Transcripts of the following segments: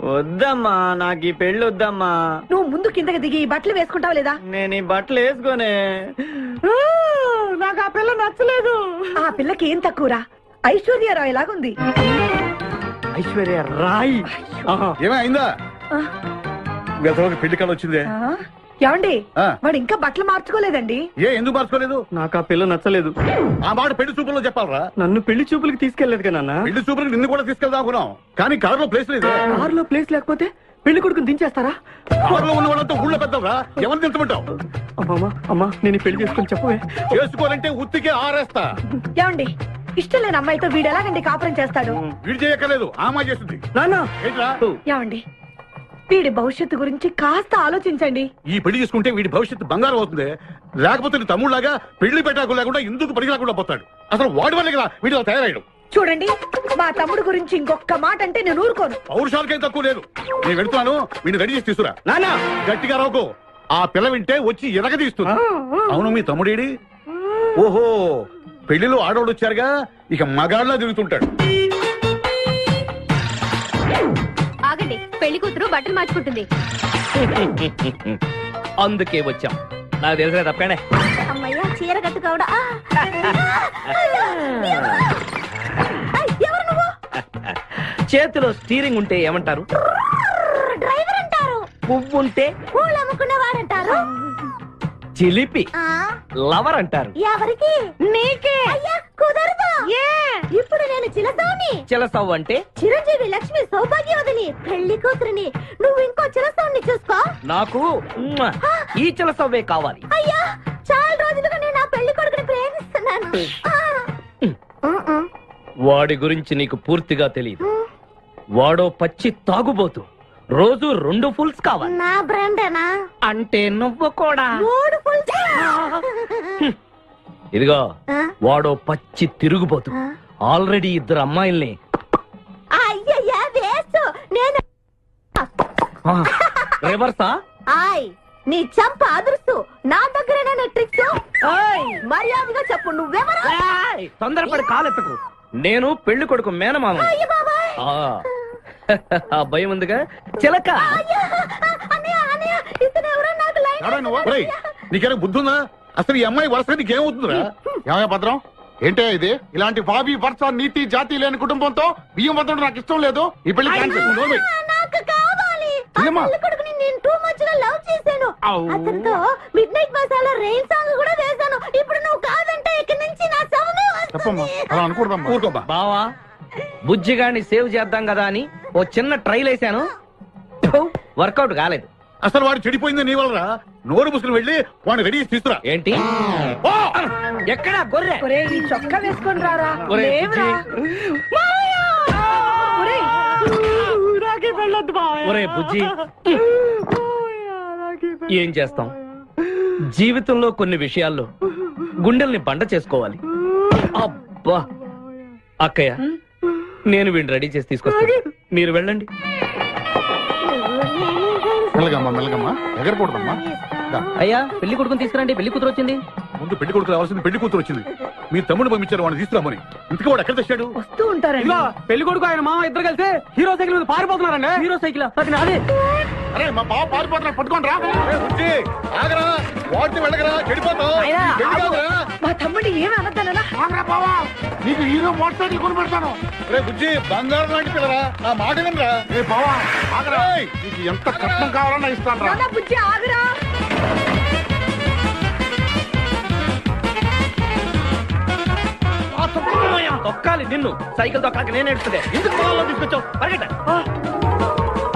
వద్దమ్మా, నాకు ఈ పెళ్లి వద్దమ్మా. నువ్వు ముందు కిందకి దిగి ఈ బట్టలు వేసుకుంటావు లేదా? నేను ఈ బట్టలు వేసుకోనే. నాకు ఆ పిల్ల నచ్చలేదు. ఆ పిల్లకి ఏం తక్కువరా? ఐశ్వర్యరాయ్ లాగుంది. ఐశ్వర్య రాయ్ ఏమైందా? పెళ్లి కాలం వచ్చిందే. ఏమండి, వాడు ఇంకా బట్టలు మార్చుకోలేదండి. ఎందుకు మార్చుకోలేదు? నాకు ఆ పిల్ల నచ్చలేదు. ఆ మాట పెళ్లి చూపుల్లో చెప్పాలరా. నన్ను పెళ్లి చూపులకి తీసుకెళ్లేదు కదా. పెళ్లి చూపులకి నిన్ను కూడా తీసుకెళ్దాం అనుకున్నాం, కానీ కారులో ప్లేస్ లేదు. కారులో ప్లేస్ లేకపోతే పెళ్లి కొడుకుని దించేస్తారా? కారులో ఉన్న వాళ్ళంతా ఊళ్ళో పెద్దవరా, ఎవరిని దించమంటావు? అమ్మా, నేను పెళ్లి చేసుకుని చెప్పవే. చేసుకోవాలంటే ఉత్తికే ఆరేస్తా. ఏమండి, ఇష్టం లేని అమ్మాయితో వీడు ఎలాగండి కాపురం చేస్తాడు? వీడు చేయక్కర్లేదు, ఆ అమ్మాయి చేస్తుంది. ఏమండి, వీడి భవిష్యత్తు గురించి కాస్త ఆలోచించండి. ఈ పెళ్లి చేసుకుంటే వీడి భవిష్యత్తు బంగారం అవుతుంది. లేకపోతే నీ తమ్ముళ్లాగా పెళ్లి పెట్టాకు లేకుండా ఇందుకు పనికి లేకుండా పోతాడు. అసలు వాడి వల్లే కదా వీడిలో తయారయ్యాడు. చూడండి, మా తమ్ముడు గురించి ఇంకొక మాట అంటే నేను ఊరుకోను. పౌరుషాలకేం తక్కువ లేదు. నేను వెళ్తున్నాను, వీడిని రెడీ చేసి తీసుకురా. నాన్న గట్టిగా రావుకో, ఆ పిల్ల వింటే వచ్చి ఎనగదీస్తున్నా. అవును, మీ తమ్ముడేడి? ఓహో, పెళ్లిలో ఆడవాళ్ళు వచ్చారుగా, ఇక మగాళ్ళ తిరుగుతుంటాడు. ఆగండి, పెళ్లి కూతురు బట్టలు మార్చుకుంటుంది. అందుకే వచ్చాం. నాకు తెలిసిన తప్పనే. అమ్మయ్యా, చీర కట్టుకోవడా? ఎవరు నువ్వు? చేతిలో స్టీరింగ్ ఉంటే ఏమంటారు? డ్రైవర్ అంటారు. పువ్వు ఉంటే పూలు అమ్ముకున్నవారంటారు. చిలిపి లవర్ అంటారు. ఎవరికి? నీకే. అయ్యా కుదరదు. ఇప్పుడు నేను చిలసౌని. చిలసౌ అంటే చిరంజీవి లక్ష్మి సౌభాగ్యవతిని, పెళ్లి కూతురిని. నువ్వు ఇంకో చిలసౌని చూసుకో. నాకు ఈ చిలసవ్వే కావాలి. అయ్యా, చాలా రోజులుగా నేను ఆ పెళ్లి కొడుకుని ప్రేమిస్తున్నాను. వాడి గురించి నీకు పూర్తిగా తెలియదు. వాడో పచ్చి తాగుబోతు. రోజు 2 ఫుల్స్ కావాలి. నా బ్రాండేనా? అంటే నువ్వు కూడా 3 ఫుల్స్. ఇదిగో, వాడో పచ్చి తిరుగుబోతు. ఆల్రెడీ 2 అమ్మాయిల్ని. అయ్యయ్యా, వేస్ట్. నేను రివర్సా? ఆయ్, నీ చంప అదురుస్తూ నా దగ్గరేనా ట్రిక్స్? మర్యాదగా చెప్పు, నువ్వెవరు? తొందరపడి కాలెత్తకు. నేను పెళ్లి కొడుకు మేనమామ. ఆ భయం ఉందిగా చిలక. నీకేనా బుద్ధుందా? అసలు ఈ అమ్మాయి వరుస నీకేమవుతుందిరా? ఏమయ్య భద్రం, ఏంటో ఇది? ఇలాంటి బాబీ వరుస నీతి జాతి లేని కుటుంబంతో బియ్యం వద్ద నాకు ఇష్టం లేదు. ఈ పెళ్లి క్యాన్సిల్. నాకు కావాలి. పెళ్లి కొడుకుని నేను టూ మచ్ గా లవ్ చేశాను. అతనితో mid night masala rain song కూడా వేశాను. ఇప్పుడు నువ్వు కాదంటే ఇక్కడి నుంచి నా శవమే వస్తుంది. అలా అనుకూడదమ్మా. బావా, బుజ్జిగాన్ని సేవ్ చేద్దాం కదా అని ఓ చిన్న ట్రైల్ వేసాను, వర్కౌట్ కాలేదు. అసలు వాడు చెడిపోయింది నీ వల్లరా. నోరు ముసుకుని వెళ్ళి వాడిని రెడీ చేసి తీసుకురా. ఏంటి? ఎక్కడా గొర్రె? ఈ చొక్కా వేసుకొని రారా. ఒరే బుజ్జి, ఏం చేస్తాం? జీవితంలో కొన్ని విషయాల్లో గుండెల్ని బండ చేసుకోవాలి. అబ్బా, అక్కయ్య, నేను వీడిని రెడీ చేసి తీసుకొస్తాను, మీరు వెళ్ళండి. మెల్లగమ్మా, ఎగరకూడదమ్మా. అయ్యా, పెళ్లి కొడుకుని తీసుకురండి, పెళ్లి కూతురు వచ్చింది. ముందు పెళ్లి కొడుకు రావాల్సింది, పెళ్లి కూతురు వచ్చింది. మీ తమ్ముడు పంపించారు వాడిని తీసుకురామని. ఇంతకీ వాడు ఎక్కడ తెచ్చాడు? వస్తూ ఉంటారండి. పెళ్లి కొడుకు ఆయన మామ ఇద్దరు కలిసి హీరో సైకిల్ మీద పారిపోతున్నారండి. హీరో సైకిల్ అది నాదే. అరే, మా బావ పారిపోతున్నాడు, పట్టుకోండి రా. ఆగరా, వాడిని వెళ్ళగరా, చెడిపోతావు. మా తమ్ముడు ఏమి అనద్దనా? నీకు హీరో మోటార్ సైకిల్ కొని పెడతాను. రే బుజ్జి, బంగారం లాంటి పిల్లరా, నా మాట వినరా. రే బావా, ఆగరా, నీకు ఎంత కట్నం కావాలన్నా ఇస్తాను రా. బుజ్జి ఆగరా. తొక్కాలి నిన్ను, సైకిల్ తొక్కాక నేను ఎడుతుండే. ఎందుకు పొలంలో తీసుకొచ్చావు? పరిగెట్ట.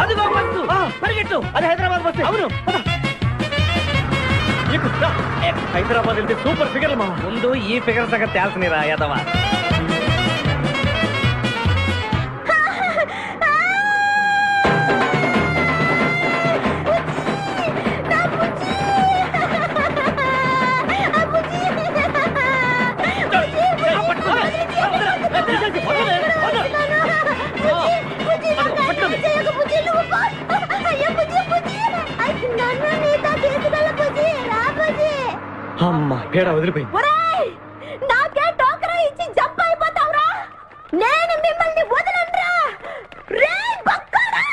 అదిగో బస్సు, పరిగెట్టు. అది హైదరాబాద్ బస్సు. అవును, హైదరాబాద్ వెళ్తే సూపర్ ఫిగర్ మా. ముందు ఈ ఫిగర్ సగం తేల్చనిరా యాదవా. అమ్మా, పేడ వదిలిపోయింది. నాకే టోకరా ఇచ్చి జంప్ అయిపోతావురా. నేను మిమ్మల్ని వదలనురా. రే బక్కరా.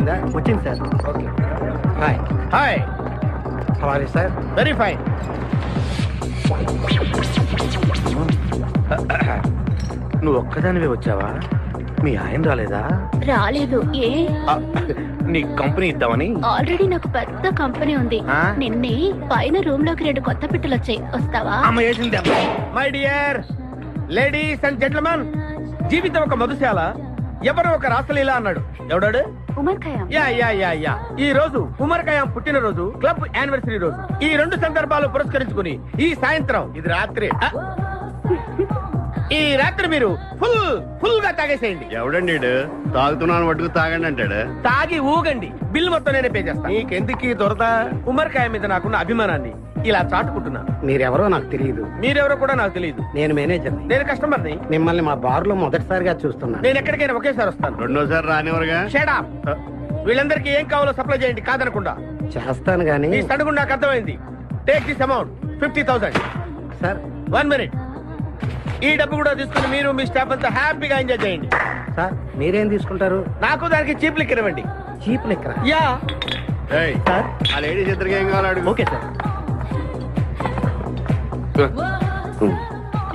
వచ్చిందా? వచ్చింది sir. Okay. Hi hi. How are you sir? Very fine. నువ్వు ఒక్కదానివే వచ్చావా? మీ ఆయన రాలేదా? రాలేదు. ఏ నీ కంపెనీ ఇద్దామని. ఆల్రెడీ నాకు పెద్ద కంపెనీ ఉంది. ఆ? నిన్నే పైన రూమ్ లోకి 2 కొత్త పిట్టలు వచ్చాయి. వస్తావా? అమ్మ వేసింది. My dear ladies and gentlemen, జీవితం ఒక మధుశాల, ఎవరు ఒక రాసలీల అన్నాడు. ఎవడాడు? Omar Khayyam. Yeah yeah yeah yeah. ఈ రోజు ఉమర్ ఖయాం పుట్టినరోజు, క్లబ్ యానివర్సరీ రోజు. ఈ 2 సందర్భాలు పురస్కరించుకుని ఈ సాయంత్రం, ఇది రాత్రి. ఈ రాత్రి మీరు ఫుల్ గా తాగేసేయండి. ఎవడండి ఈడు? తాగుతున్నాను మటుకు తాగండి అంటాడు. తాగి ఊగండి. బిల్ మొత్తం నేనే పే చేస్తాను. నీకెందుకు దొరద? ఉమర్ ఖయాం మీద నాకున్న అభిమానాన్ని ఇలా చాటుకుంటున్నాను. మీరెవరో నాకు తెలియదు. మీరెవరో కూడా నాకు తెలియదు. నేను మేనేజర్ని. నేను కస్టమర్ని. మిమ్మల్ని మా బార్ లో మొదటిసారిగా చూస్తున్నా. నేను ఎక్కడికైనా ఒకేసారి వస్తాను. రెండోసారి రానివరుగా. Shut up. వీళ్ళందరికీ ఏం కావాలో సప్లై చేయండి, కాదనకుండా. చేస్తాను గానీ మీ సడుగు నాకు అర్థమైంది. Take this amount 50,000. Sir 1 minute. ఈ డబ్బు కూడా తీసుకుని మీరు మీ స్టాఫ్ అంతా హ్యాపీగా ఎంజాయ్ చేయండి. సార్ మీరేం తీసుకుంటారు? నాకు దానికి చీప్ లిక్కర్ ఇవ్వండి. చీప్ లెక్కరా? యా. ఏయ్, ఆ లేడీస్ ఇద్దరికి ఏం కావాలి అడుగు. Okay sir.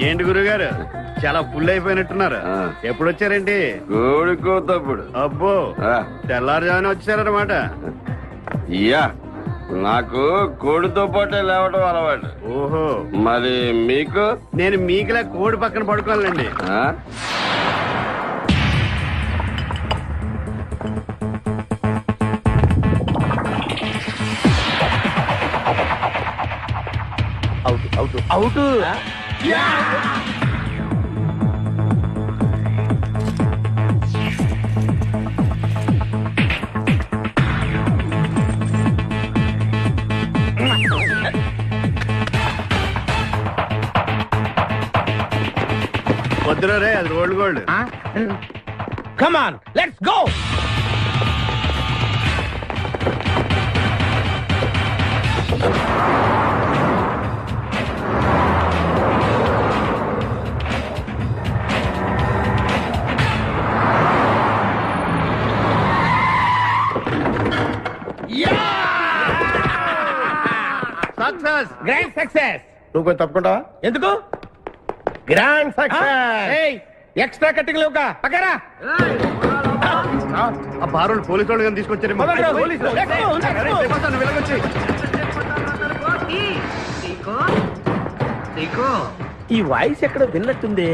ఏంటి గురుగారు చాలా ఫుల్ అయిపోయినట్టున్నారు? ఎప్పుడు వచ్చారేంటి? కోడికోతప్పుడు అబ్బో, తెల్లారుజామున వచ్చారన్నమాట. యా, నాకు కోడితో పాటే లేవడం అలవాటు. ఓహో, మరి మీకు? నేను మీకులా కోడి పక్కన పడుకోవాలండి. ఆ? అవుట్. వద్దురా రే, అది rolled gold. Come on, let's go. Success. Grand success. నువ్వు కొంచెం తప్పుకుంటావా? ఎందుకు? Grand success. ఎక్స్ట్రా కట్టింగ్ లేవుగా పక్కరా. ఆ బారులు పోలీసు వాళ్ళు కానీ తీసుకొచ్చారు. ఈ వాయిస్ ఎక్కడో విన్నట్టుంది.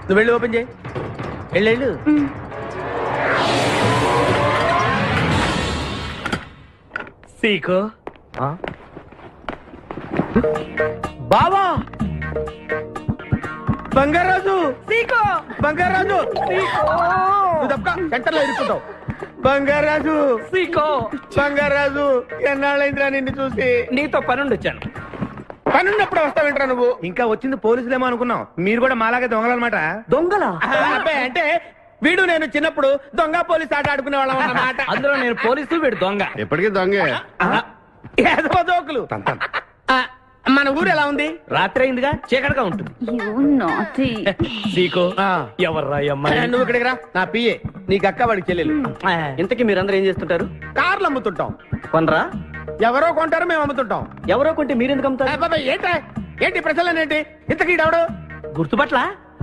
నువ్వు వెళ్ళి ఓపెన్ చేయి. వెళ్ళు. సీకో బావా, బంగారాజు. సీకో బంగారాజు. నువ్వు తప్ప సెంటర్ లో ఇరుక్కుంటావు. బంగారాజు. సీకో బంగారాజు, ఎన్నాళ్ళైందిరా నిన్ను చూసి. నీతో పనుండి వచ్చాను. పనున్నప్పుడు వస్తావేంట్రా నువ్వు? ఇంకా వచ్చింది పోలీసులేమో అనుకున్నాం. మీరు కూడా మాలాగే దొంగలన్నమాట. దొంగలా? అబ్బాయి, అంటే వీడు నేను చిన్నప్పుడు దొంగ పోలీస్ ఆట ఆడుకునే వాళ్ళం అన్నమాట. అందులో నేను పోలీసు, వీడు దొంగ. ఎప్పటికీ దొంగే. ఏదో జోకులు. మన ఊరు ఎలా ఉంది? రాత్రి అయిందిగా, చీకటిగా ఉంటుంది. సీకో ఎవర్రా అమ్మాయి? నువ్వు ఇక్కడికి రా. నా పిఏ, నీకు అక్క, వాడికి చెల్లెలు. ఇంతకీ మీరందరూ ఏం చేస్తుంటారు? కార్లు అమ్ముతుంటాం. కొనరా? ఎవరో కొంటారు, మేము అమ్ముతుంటాం. ఎవరో కొంటే మీరెందుకు అమ్ముతారు? ఏంటి ప్రశ్నలేంటి? ఇంతకీ డవడు గుర్తుపట్ల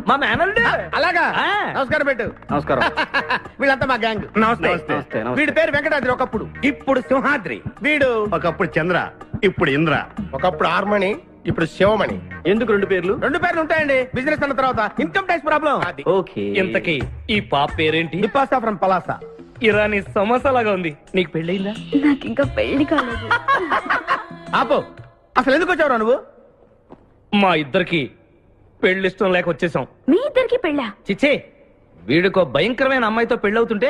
మా మేనల్డ్. అలాగా? ఆ. నమస్కారం పెట్టు. నమస్కారం. వీళ్ళంతా మా గ్యాంగ్. నమస్తే. వీడి పేరు వెంకటాద్రి, ఒకప్పుడు. ఇప్పుడు సింహాద్రి. వీడు ఒకప్పుడు చంద్ర, ఇప్పుడు ఇంద్ర. ఒకప్పుడు ఆర్మణి, ఇప్పుడు శివమణి. ఎందుకు 2 పేర్లు? 2 పేర్లు ఉంటాయండి. బిజినెస్ అన్న తర్వాత ఇన్కమ్ ట్యాక్స్ ప్రాబ్లం. ఓకే. ఇంతకీ ఈ పాప పేరేంటి? నిపాసా ఫ్రమ్ పలాసా. ఇరానీ సమస్య లాగా ఉంది. నీకు పెళ్ళయిందా? నాకు ఇంకా పెళ్లి కాలేదు. ఆపో, అసలు ఎందుకు వచ్చావురా నువ్వు? మా ఇద్దరికి పెళ్లిష్టం లేక వచ్చేసాం. మీ ఇద్దరికి పెళ్ళా? చిచ్చే, వీడికో భయంకరమైన అమ్మాయితో పెళ్ళవుతుంటే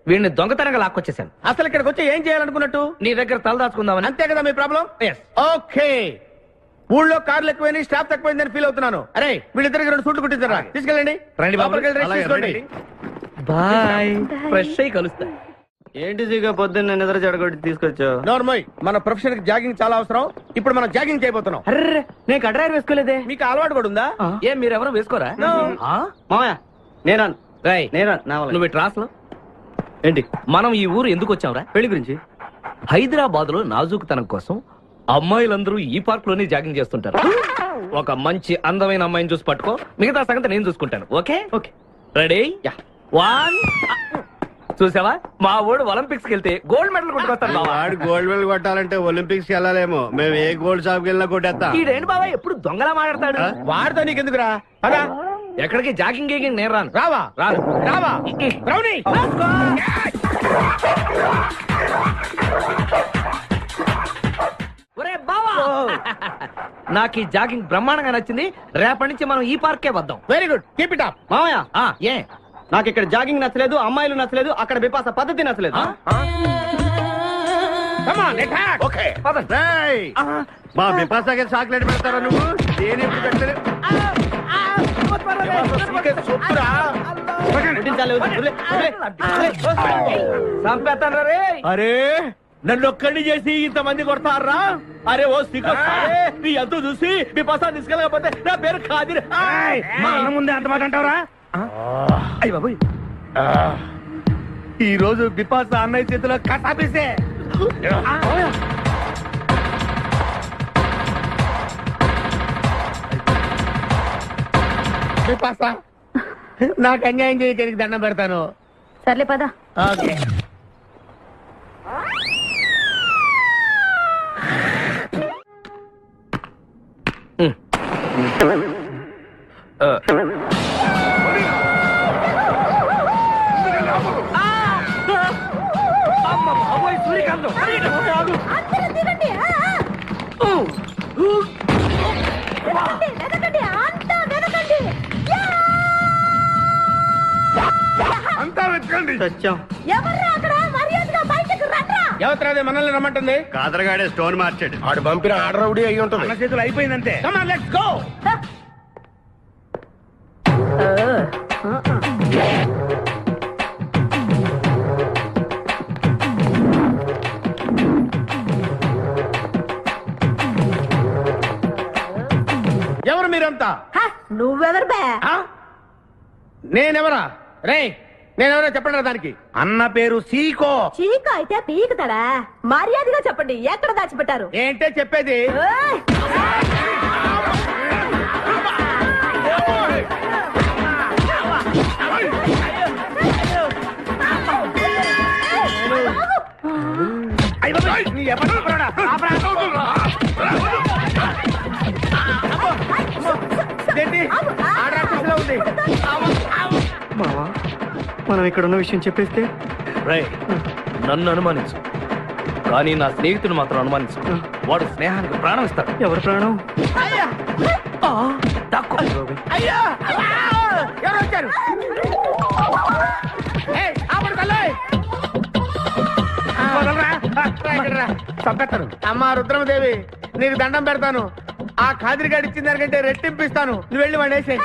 వీడిని దొంగతనంగా లాక్కొచ్చేసాను. అసలు ఇక్కడికి వచ్చి ఏం చేయాలనుకున్నట్టు? నీ దగ్గర తలదాచుకుందామని. అంతే కదా మీ ప్రాబ్లం? Yes. ఓకే. ఊళ్ళో కార్లు ఎక్కువైనా స్టాఫ్ తక్కువైందని ఫీల్ అవుతున్నాను. అరే, వీళ్ళిద్దరికి 2 సూట్లు కుట్టించారా? తీసుకెళ్ళండి. రండి బాబు. లోపలికి వెళ్ళి rest అలాగే, తీసుకోండి. రండి. బాయ్. ఫ్రెష్ అయి కలుస్తా. ఏంటి సీగా పొద్దున్న నిద్ర చెడగొట్టి తీసుకొచ్చావు? నోర్మోయ్, మన ప్రొఫెషన్ కి జాగింగ్ చాలా అవసరం. ఇప్పుడు మనం జాగింగ్ చేయబోతున్నాం. అర్రే, నేను కడ్రాయర్ వేసుకోలేదే. మీకు అలవాటు కూడా ఉందా? ఏం మీరెవరూ వేసుకోరా? No. ఆ? మామయ్య నేరాను. రేయ్, నేరాను నా వల్ల. నువ్వు ట్రాస్ లో ఏంటి మనం ఈ ఊరు ఎందుకు వచ్చాంరా? పెళ్లి గురించి. హైదరాబాద్ లో నాజూకుతనం కోసం అమ్మాయిలందరూ ఈ పార్క్ లోనే జాగింగ్ చేస్తుంటారు. ఒక మంచి అందమైన అమ్మాయిని చూసి పట్టుకో, మిగతా సంగతి నేను చూసుకుంటాను. Okay okay ready? వన్. చూసావా, మా ఊడు ఒలింపిక్స్ వెళ్తే గోల్డ్ మెడల్ కొట్టుకొస్తాను బావా. వాడు గోల్డ్ మెడల్ కొట్టాలంటే ఒలింపిక్స్ వెళ్ళాలేమో. మేము ఏ గోల్డ్ షాప్ కి వెళ్ళినా కొట్టేస్తాం. ఈడేంటి బావా ఎప్పుడు దొంగలా మాట్లాడతాడు? వాడితో నీకెందుకురా? అదా ఎక్కడికి జాగింగ్ గీగింగ్ నేను రాను. రావా రాను. రావా రౌడీ. ఒరే బావా, నాకు ఈ జాగింగ్ బ్రహ్మాండంగా నచ్చింది. రేపటి నుంచి మనం ఈ పార్కే వద్దాం. Very good, keep it up. మామయ్య ఏ నాకు ఇక్కడ జాగింగ్ నచ్చలేదు, అమ్మాయిలు నచ్చలేదు, అక్కడ బిపాస పద్ధతి నచ్చలేదు. Come on attack. ఓకే రేయ్, మా బిపాసాకి చాక్లెట్ పెడతారా నువ్వు? నేను ఎప్పుడు పెట్టలేదు. సొత్తురా. చంపేస్తాను రే. అరే నన్ను ఒక్కడిని చేసి ఇంతమంది కొడతారా? అరే ఓ సిగ్గు, నీ ఎంతో చూసి మీ పసా తీసుకెళ్ళకపోతే నా పేరు ఖాదిర్. మా అన్న ముందే అంత మాట అంటావరా? అయ్య బాబోయ్, ఈ రోజు బిపాస అన్నయ్య చేతిలో కసాపిస్తే. బిపాస నాకు అన్యాయం చేయడానికి దండం పెడతాను. సర్లే పద. ఓకే అందరూ దిగండి. వెనకండి, అంతా వెనకండి. అంతా వెతకండి. సత్యం ఎవర్రా అక్కడ? మర్యాదగా బయటకు రండ్రా. ఎవరిది మనల్ని రమ్మంటుంది? కాదరగాడే స్టోన్ మార్చాడు. ఆడు పంపిన ఆర్డర్ రౌడీ అయి ఉంటుంది. అన్న చేతులు అయిపోయిందంటే. Come on, let's go. ఎవరు మీరంతా? నువ్వెవరు బే? నేనెవరా? రే నేనెవరో చెప్పండి దానికి. అన్న పేరు సీకో. చీక అయితే పీకుతాడా? మర్యాదగా చెప్పండి, ఎక్కడ దాచిపెట్టారు? ఏంటే చెప్పేది? ఏయ్! ఏంటి? ఆడరాక్షసులా ఉంది. మావా మనం ఇక్కడ ఉన్న విషయం చెప్పేస్తే రేయ్, నన్ను అనుమానించు, కానీ నా స్నేహితుడు మాత్రం అనుమానించు. వాడు స్నేహానికి ప్రాణం ఇస్తాడు. ఎవరి ప్రాణం? తక్కువ అయ్యా! ఎవరు వచ్చారు? ఏయ్, ఆపడు కల్లోయ్. వదలరా. ఇక్కడ రా. చంపేస్తాను. అమ్మా రుద్రమదేవి, నీకు దండం పెడతాను. ఆ ఖాదిరిగాడు ఇచ్చిన దానికంటే రెట్టింపిస్తాను. నువ్వు వెళ్ళి వాడు వేసేయ్.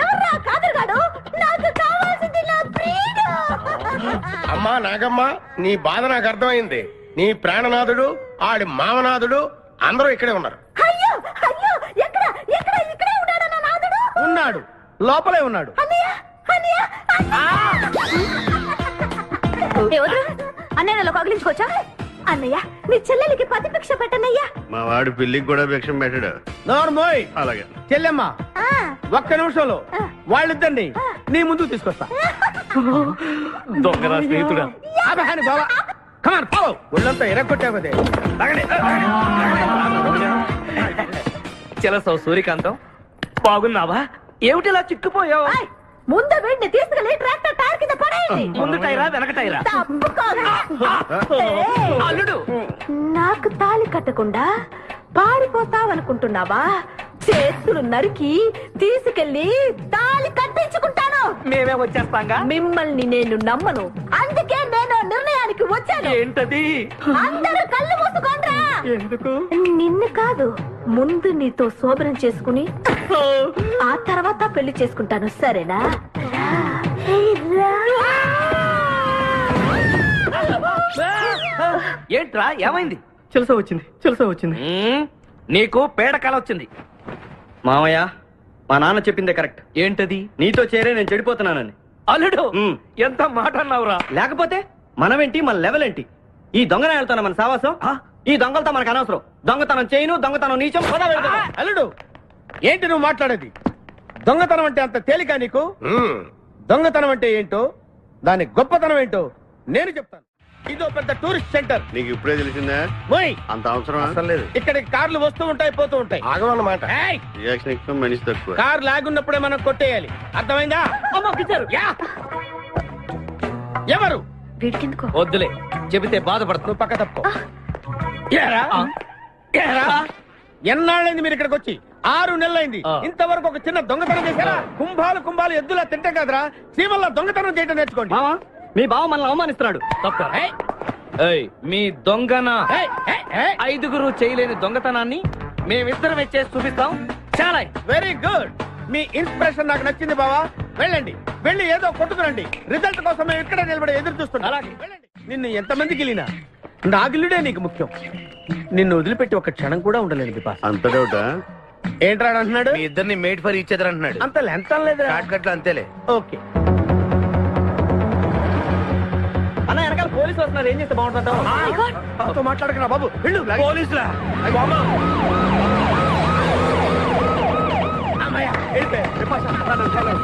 ఎవర్రా కాదరగాడు? నాకు కావాల్సింది నా ప్రియుడు. అమ్మా నాగమ్మ, నీ బాధ నాకు అర్థమైంది. నీ ప్రాణనాథుడు, ఆడి మామనాథుడు అందరూ ఇక్కడే ఉన్నారు. అయ్యో అయ్యో, ఎక్కడ ఎక్కడ? ఇక్కడే ఉన్నాడు నా నాదుడు. ఉన్నాడు, లోపలే ఉన్నాడు. అన్నయ్య అన్నయ్య అన్నయ్య కగిలించుకోవచ్చా? అన్నయ్య నీ చెల్లెలికి పతి భిక్ష పెట్టనయ్యా. మా వాడు పిల్లికి కూడా భిక్షం పెట్టాడు. నోరు మోయ్. అలాగే చెల్లెమ్మ, ఒక్క నిమిషంలో వాళ్ళిద్దరిని నీ ముందుకు తీసుకొస్తా. దొంగరా స్నేహితుడా. అబహాని బావా, కమాన్ పో. ఒళ్ళంతా ఎరగొట్టావు కదే. చెలసవు సూర్యకాంతం, బాగున్నావా? ఏమిటిలా చిక్కుపోయావు? ఏయ్, ముందు వీడిని తీసుకెళ్లి ట్రాక్టర్ టైర్ కింద పడేయండి. ముందు టైరా వెనక టైరా? తప్పుకోగా. ఏయ్, అల్లుడు, నాకు తాళి కట్టకుండా పారిపోతావనుకుంటున్నావా? చేతులు నరికి తీసుకెళ్లి తాళి కట్టించుకుంటాను. మేమే వచ్చేస్తాంగా. మిమ్మల్ని నేను నమ్మను, అందుకే నేను నిర్ణయానికి వచ్చాను. ఏంటది? అందరూ కళ్ళు మూసుకోండ్రా. ఎందుకు? నిన్ను కాదు, ముందు నీతో శోభనం చేసుకుని ఆ తర్వాత పెళ్లి చేసుకుంటాను, సరేనా? ఏంట్రా, ఏమైంది? చెలసా వచ్చింది, చెలసా వచ్చింది. నీకు పేడకాల వచ్చింది. మామయ్య, మా నాన్న చెప్పిందే కరెక్ట్. ఏంటది? నీతో చేరే నేను చెడిపోతున్నానని. అల్లుడు ఎంత మాట అన్నావురా. లేకపోతే మనమేంటి, మన లెవెల్ ఏంటి? ఈ దొంగన వెళ్తాను మన సావాసం. ఈ దొంగలతో మనకు అనవసరం. దొంగతనం చేయను, దొంగతనం నీచం. అల్లుడు ఏంటి నువ్వు మాట్లాడేది? దొంగతనం అంటే అంత తేలిక నీకు? దొంగతనం అంటే ఏంటో, దాని గొప్పతనం ఏంటో నేను చెప్తాను. ఇదో పెద్ద టూరిస్ట్ సెంటర్. నీకు ఇప్పుడే తెలిసిందా? పోయ్, అంత అవసరం లేదు. ఇక్కడికి కార్లు వస్తూ ఉంటాయి, పోతూ ఉంటాయి. ఆగమన్నమాట. ఏయ్, రియాక్షన్ ఎక్కువ, మనిషి తక్కువ. కార్ లాగున్నప్పుడే మనం కొట్టేయాలి, అర్థమైందా? యా. ఎవరు? వీడికెందుకో వద్దులే, చెబితే బాధపడుతు. నువ్వు పక్క తప్పుకో. ఏరా? ఏరా? ఎన్నాళ్ళైంది మీరు ఇక్కడికి వచ్చి? 6 నెలలైంది. ఇంతవరకు ఒక చిన్న దొంగతనం చేశారా? కుంభాలు ఎద్దులా తింటాం కదరా, సీమల్లా దొంగతనం చేయటం నేర్చుకోండి. మావా, మీ బావ మనల్ని అవమానిస్తున్నాడు. మీ దొంగన ఏయ్, ఏయ్, ఏయ్. 5గురు చేయలేని దొంగతనాన్ని మేమిద్దరం చేసి చూపిస్తాం. చాలా వెరీ గుడ్. మీ ఇన్స్పిరేషన్ నాకు నచ్చింది బావా. వెళ్ళండి, వెళ్ళి ఏదో కొట్టుకురండి. రిజల్ట్ కోసం మేము ఇక్కడ నిలబడి ఎదురు చూస్తున్నాం. అలాగే. వెళ్ళండి. నిన్ను ఎంతమంది గిలినా నా గిల్లుడే నీకు ముఖ్యం. నిన్ను వదిలిపెట్టి ఒక క్షణం కూడా ఉండలేదు బిపాస్. అంత డౌటా? ఏంట్రా అంటున్నాడు? మీ ఇద్దరిని మేడ్ ఫర్ ఈచ్ అదర్ అంటున్నాడు. అంత లెంత్ లేదు. షార్ట్ కట్ లో అంతేలే. ఓకే. అన్న వెనకాల పోలీసులు వస్తున్నారు, ఏం చేస్తే బాగుంటుంటావు? మాట్లాడకరా బాబు, వెళ్ళు. పోలీసులా? అమ్మయ్య, వెళ్ళిపోయా. బిపాస, చలో.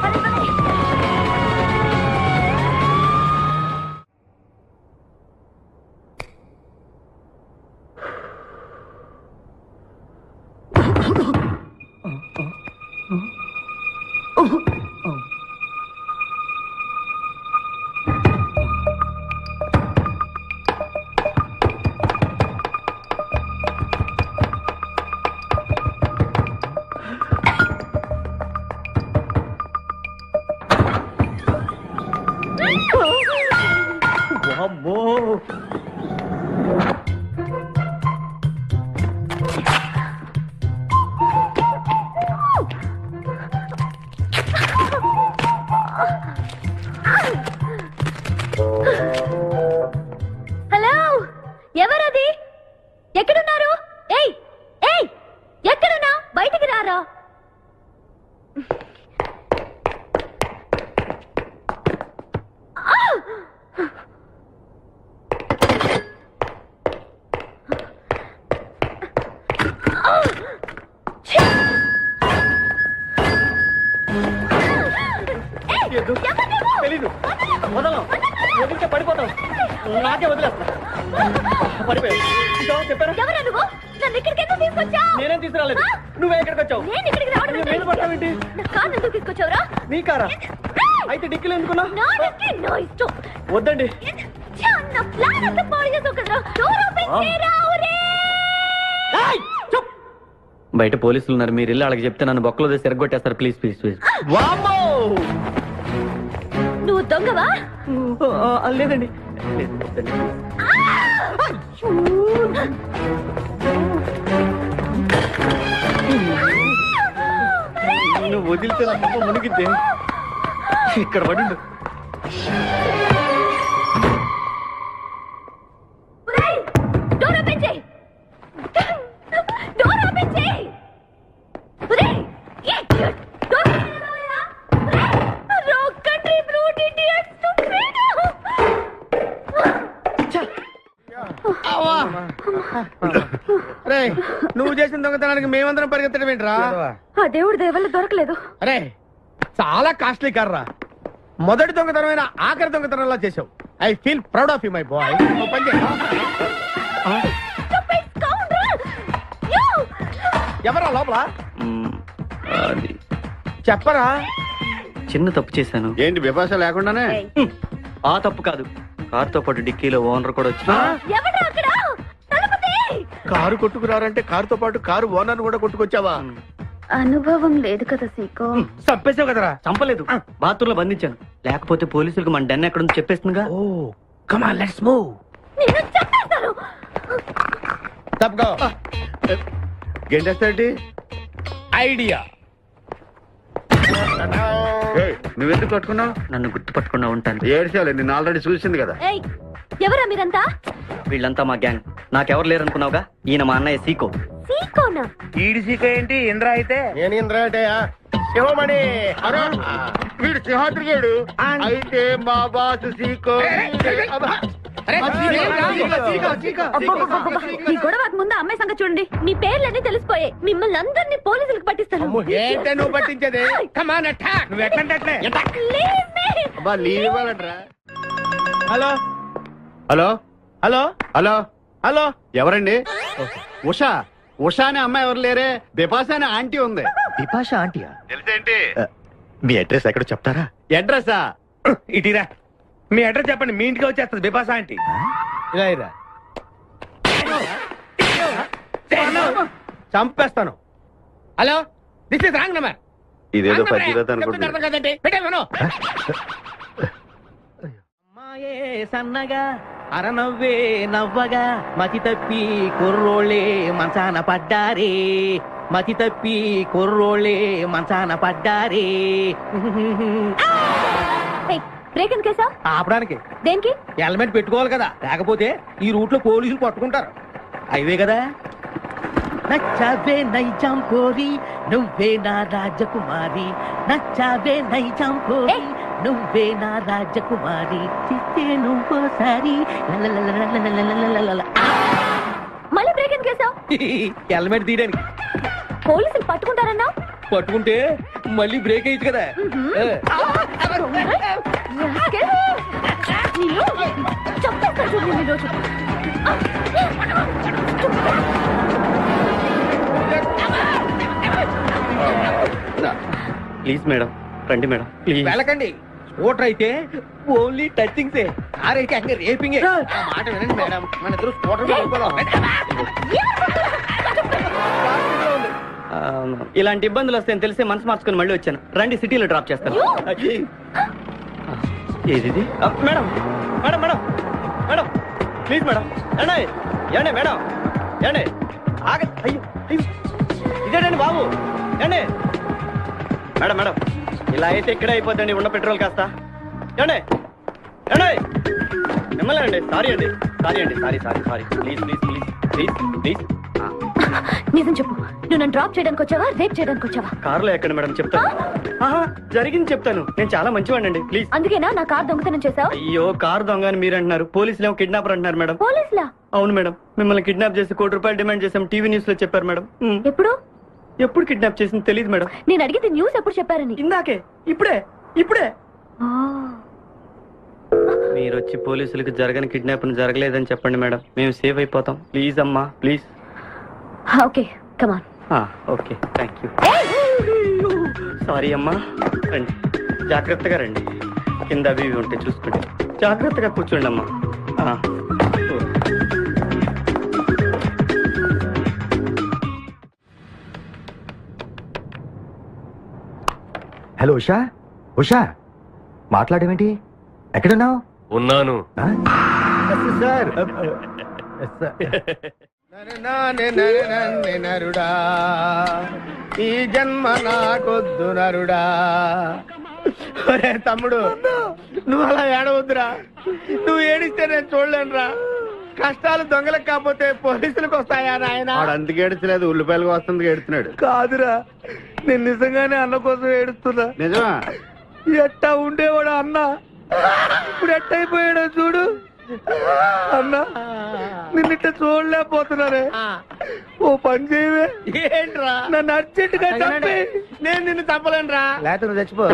హలో, ఎవరది? ఎక్కడున్నారు? ఏయ్ ఏయ్, ఎక్కడున్నా? బయటికి రారా. తెలీదు. వదలం, వదిలితే పడిపోతాం. నాకే వదిలేస్తా. పడిపోయావు చెప్పారా? ఎవరా నువ్వు? నన్ను ఇక్కడికి ఎందుకు తీసుకొచ్చావు? నేనేం తీసుకురాలేదు. నువ్వే ఎక్కడికి వచ్చావు? నేను ఇక్కడికి రావడం నేను పట్టావేంటి? నా కారు ఎందుకు తీసుకొచ్చావురా? నీ కారా? అయితే డిక్కీలు ఎందుకున్నావు? నా డిక్కీ నా ఇష్టం. వద్దండి. నా ప్లాన్ అంతా పాడు చేసావు కదరా. డోర్ ఓపెన్ చేయరా. బయట పోలీసులు ఉన్నారు, మీరు ఇల్లు వాళ్ళకి చెప్తే నన్ను బొక్కలో తీసి ఎరగొట్టేస్తారు. Please please please. నువ్వు దొంగవా? లేదండి. నువ్వు వదిలితే నా పక్క మునిగిద్దే. ఇక్కడ పడిండు. డోర్ ఓపెన్ చేయి. డోర్ ఓపెన్ చేయి. Door wrong country brute idiots. రేయ్, నువ్వు చేసిన దొంగతనానికి మేమందరం పరిగెత్తడం ఏంట్రా? ఆ దేవుడి దయవల్ల దొరకలేదు. అరే, చాలా కాస్ట్లీ కార్రా. మొదటి దొంగతనమైన ఆఖరి దొంగతనంలా చేసావు. I feel proud of you my boy. ఎవరా లోపల? చెప్పరా. చిన్న తప్పు చేశాను. ఏంటి విపాస లేకుండానే? ఆ తప్పు కాదు, కారుతో పాటు డిక్కీలో ఓనర్ కూడా వచ్చిన. ఎవడ్రా అక్కడ? తలుపుతీ. కారు కొట్టుకురారంటే కారుతో పాటు కారు ఓనర్ కూడా కొట్టుకొచ్చావా? అనుభవం లేదు కదా సీకో. చంపేసావు కదరా. చంపలేదు, బాత్రూంలో బంధించాను. లేకపోతే పోలీసులకు మన డెన్ ఎక్కడ చెప్పేస్తుందిగా. Oh come on, let's move. నిన్ను చంపేస్తాను. తప్పుకో. గెంటేస్తాంటి ఐడియా. నువ్వెందుకు కట్టుకున్నావు? నన్ను గుర్తుపట్టకుండా ఉంటాను. ఏడ్చాలి, నిన్ను ఆల్రెడీ చూసింది కదా. ఏయ్, ఎవరా మీరంతా? వీళ్ళంతా మా గ్యాంగ్. నాకెవరు లేరనుకున్నావుగా, ఈయన మా అన్నయ్య సీకో. సీకోనా? ఈడి సీక ఏంటి? ఇంద్ర అయితే నేను ఇంద్రా శివమణి వీడు సింహాద్రిగాడు అయితే మా బాసు సీకో ఈ గొడవకు ముందు అమ్మాయి సంగతి చూడండి. మీ పేర్లన్నీ తెలిసిపోయాయి. మిమ్మల్ని అందరినీ పోలీసులకు పట్టిస్తాను. ఏంటే నువ్వు పట్టించేది? కమాన్ అటాక్. నువ్వు ఎట్లంటే లీవ్ ఇవ్వాలంటరా. Hello hello hello hello hello ఎవరండి? ఉషా. ఉషా అనే అమ్మాయి ఎవరు లేరే, బిపాసా అనే ఆంటీ ఉంది. బిపాషా ఆంటీయా? తెలిసేంటి? మీ అడ్రస్ ఎక్కడ చెప్తారా? అడ్రసా? ఇటీరా మీ అడ్రస్ చెప్పండి, మీ ఇంటికి వచ్చేస్తుంది బిపాసా ఆంటీ. ఇలా ఇరా. చంపేస్తాను. Hello, this is wrong number. ఇదేదో పచ్చిదత అనుకుంటున్నా. అర్థం కదండి, పెట్టేమను. అమ్మాయే సన్నగా అరనవ్వే నవ్వగా మతి తప్పి కుర్రోళ్ళే మంచాన పడ్డారే. మతి తప్పి కుర్రోళ్ళే మంచాన పడ్డారే. బ్రేక్ ఎందుకేసా? ఆపడానికి. దేనికి? హెల్మెట్ పెట్టుకోవాలి కదా, లేకపోతే ఈ రూట్ లో పోలీసులు పట్టుకుంటారు. హైవే కదా. నచ్చావే నైజాం కోరి నువ్వే నా రాజకుమారి. నచ్చావే నైజాం కోరి నువ్వే నా రాజకుమారి. చిస్తే నువ్వోసారి మళ్ళీ బ్రేక్ ఎందుకేసా? హెల్మెట్ తీయడానికి. పోలీసులు పట్టుకుంటారన్నా? పట్టుకుంటే మళ్ళీ బ్రేక్ అయ్యింది కదా. ప్లీజ్ మేడం, రండి మేడం ప్లీజ్. వెళ్ళకండి. స్కూటర్ అయితే ఓన్లీ టచింగ్సే, కార్ అయితే అన్ని రేపింగే. మాట వినండి మేడం, మన ఇద్దరు స్కూటర్ ఇలాంటి ఇబ్బందులు వస్తాయని తెలిసే మనసు మార్చుకుని మళ్ళీ వచ్చాను. రండి, సిటీలో డ్రాప్ చేస్తాను. ఏది madam? Madam madam madam please madam. ఏండి ఏండి మేడం, ఏండి ఆగ. అయ్యో అయ్యో, ఇదేనండి బాబు. ఏండి మేడం మేడం, ఇలా అయితే ఇక్కడే అయిపోద్దండి ఉన్న పెట్రోల్ కాస్త. ఏండి ఏండి మిమ్మల్ని అండి. సారీ అండి, సారీ అండి, sorry sorry sorry. Please please please please please. నిజం చెప్పు, నువ్వు నన్ను డ్రాప్ చేయడానికి వచ్చావా, రేప్ చేయడానికి వచ్చావా? కారులో ఎక్కడ మేడం చెప్తాను. జరిగింది చెప్తాను. నేను చాలా మంచివాడిని ప్లీజ్. అందుకేనా నా కార్ దొంగతనం చేసావు? అయ్యో, కారు దొంగ అని మీరు అంటున్నారు, పోలీసులు ఏమో కిడ్నాపర్ అంటున్నారు మేడం. పోలీసులా? అవును మేడం, మిమ్మల్ని కిడ్నాప్ చేసి ₹1 డిమాండ్ చేసాం, టీవీ న్యూస్ లో చెప్పారు మేడం. ఎప్పుడు? ఎప్పుడు కిడ్నాప్ చేసింది తెలియదు మేడం. నేను అడిగితే న్యూస్ ఎప్పుడు చెప్పారని. ఇందాకే, ఇప్పుడే ఇప్పుడే. ఆ. మీరు వచ్చి పోలీసులకు జరగని కిడ్నాప్ జరగలేదని చెప్పండి మేడం, మేము సేవ్ అయిపోతాం. ప్లీజ్ అమ్మా please. Okay come on. Okay thank you. Sorry అమ్మా, రండి జాగ్రత్తగా రండి. కింద అవి ఇవి ఉంటే చూసుకోండి, జాగ్రత్తగా కూర్చోండి అమ్మా. హలో ఉషా. ఉషా మాట్లాడేమిటి? ఎక్కడున్నావు? ఉన్నాను. సార్ నరుడా, ఈ జన్మ నాకొద్దు నరుడా. ఒరే తమ్ముడు, నువ్వు అలా ఏడవద్దురా. నువ్వు ఏడిస్తే నేను చూడలేనురా. కష్టాలు దొంగలకు కాకపోతే పోలీసులకు వస్తాయా నాయన? వాడు అందుకు ఏడ్చలేదు, ఉల్లిపాయలకు వస్తుంది ఏడుతున్నాడు. కాదురా, నేను నిజంగానే అన్న కోసం ఏడుస్తున్నా. నిజమా? ఎట్టా ఉండేవాడు అన్న, ఇప్పుడు ఎట్టయిపోయాడో చూడు. అన్నా, నిన్నిట్ట చూడలేకపోతున్నారే. ఓ పని చేయవే. ఏంట్రా? నన్ను అర్జెంటుగా చంపి. నేను నిన్ను చంపలేనురా. లేకపోతే నువ్వు చచ్చిపో.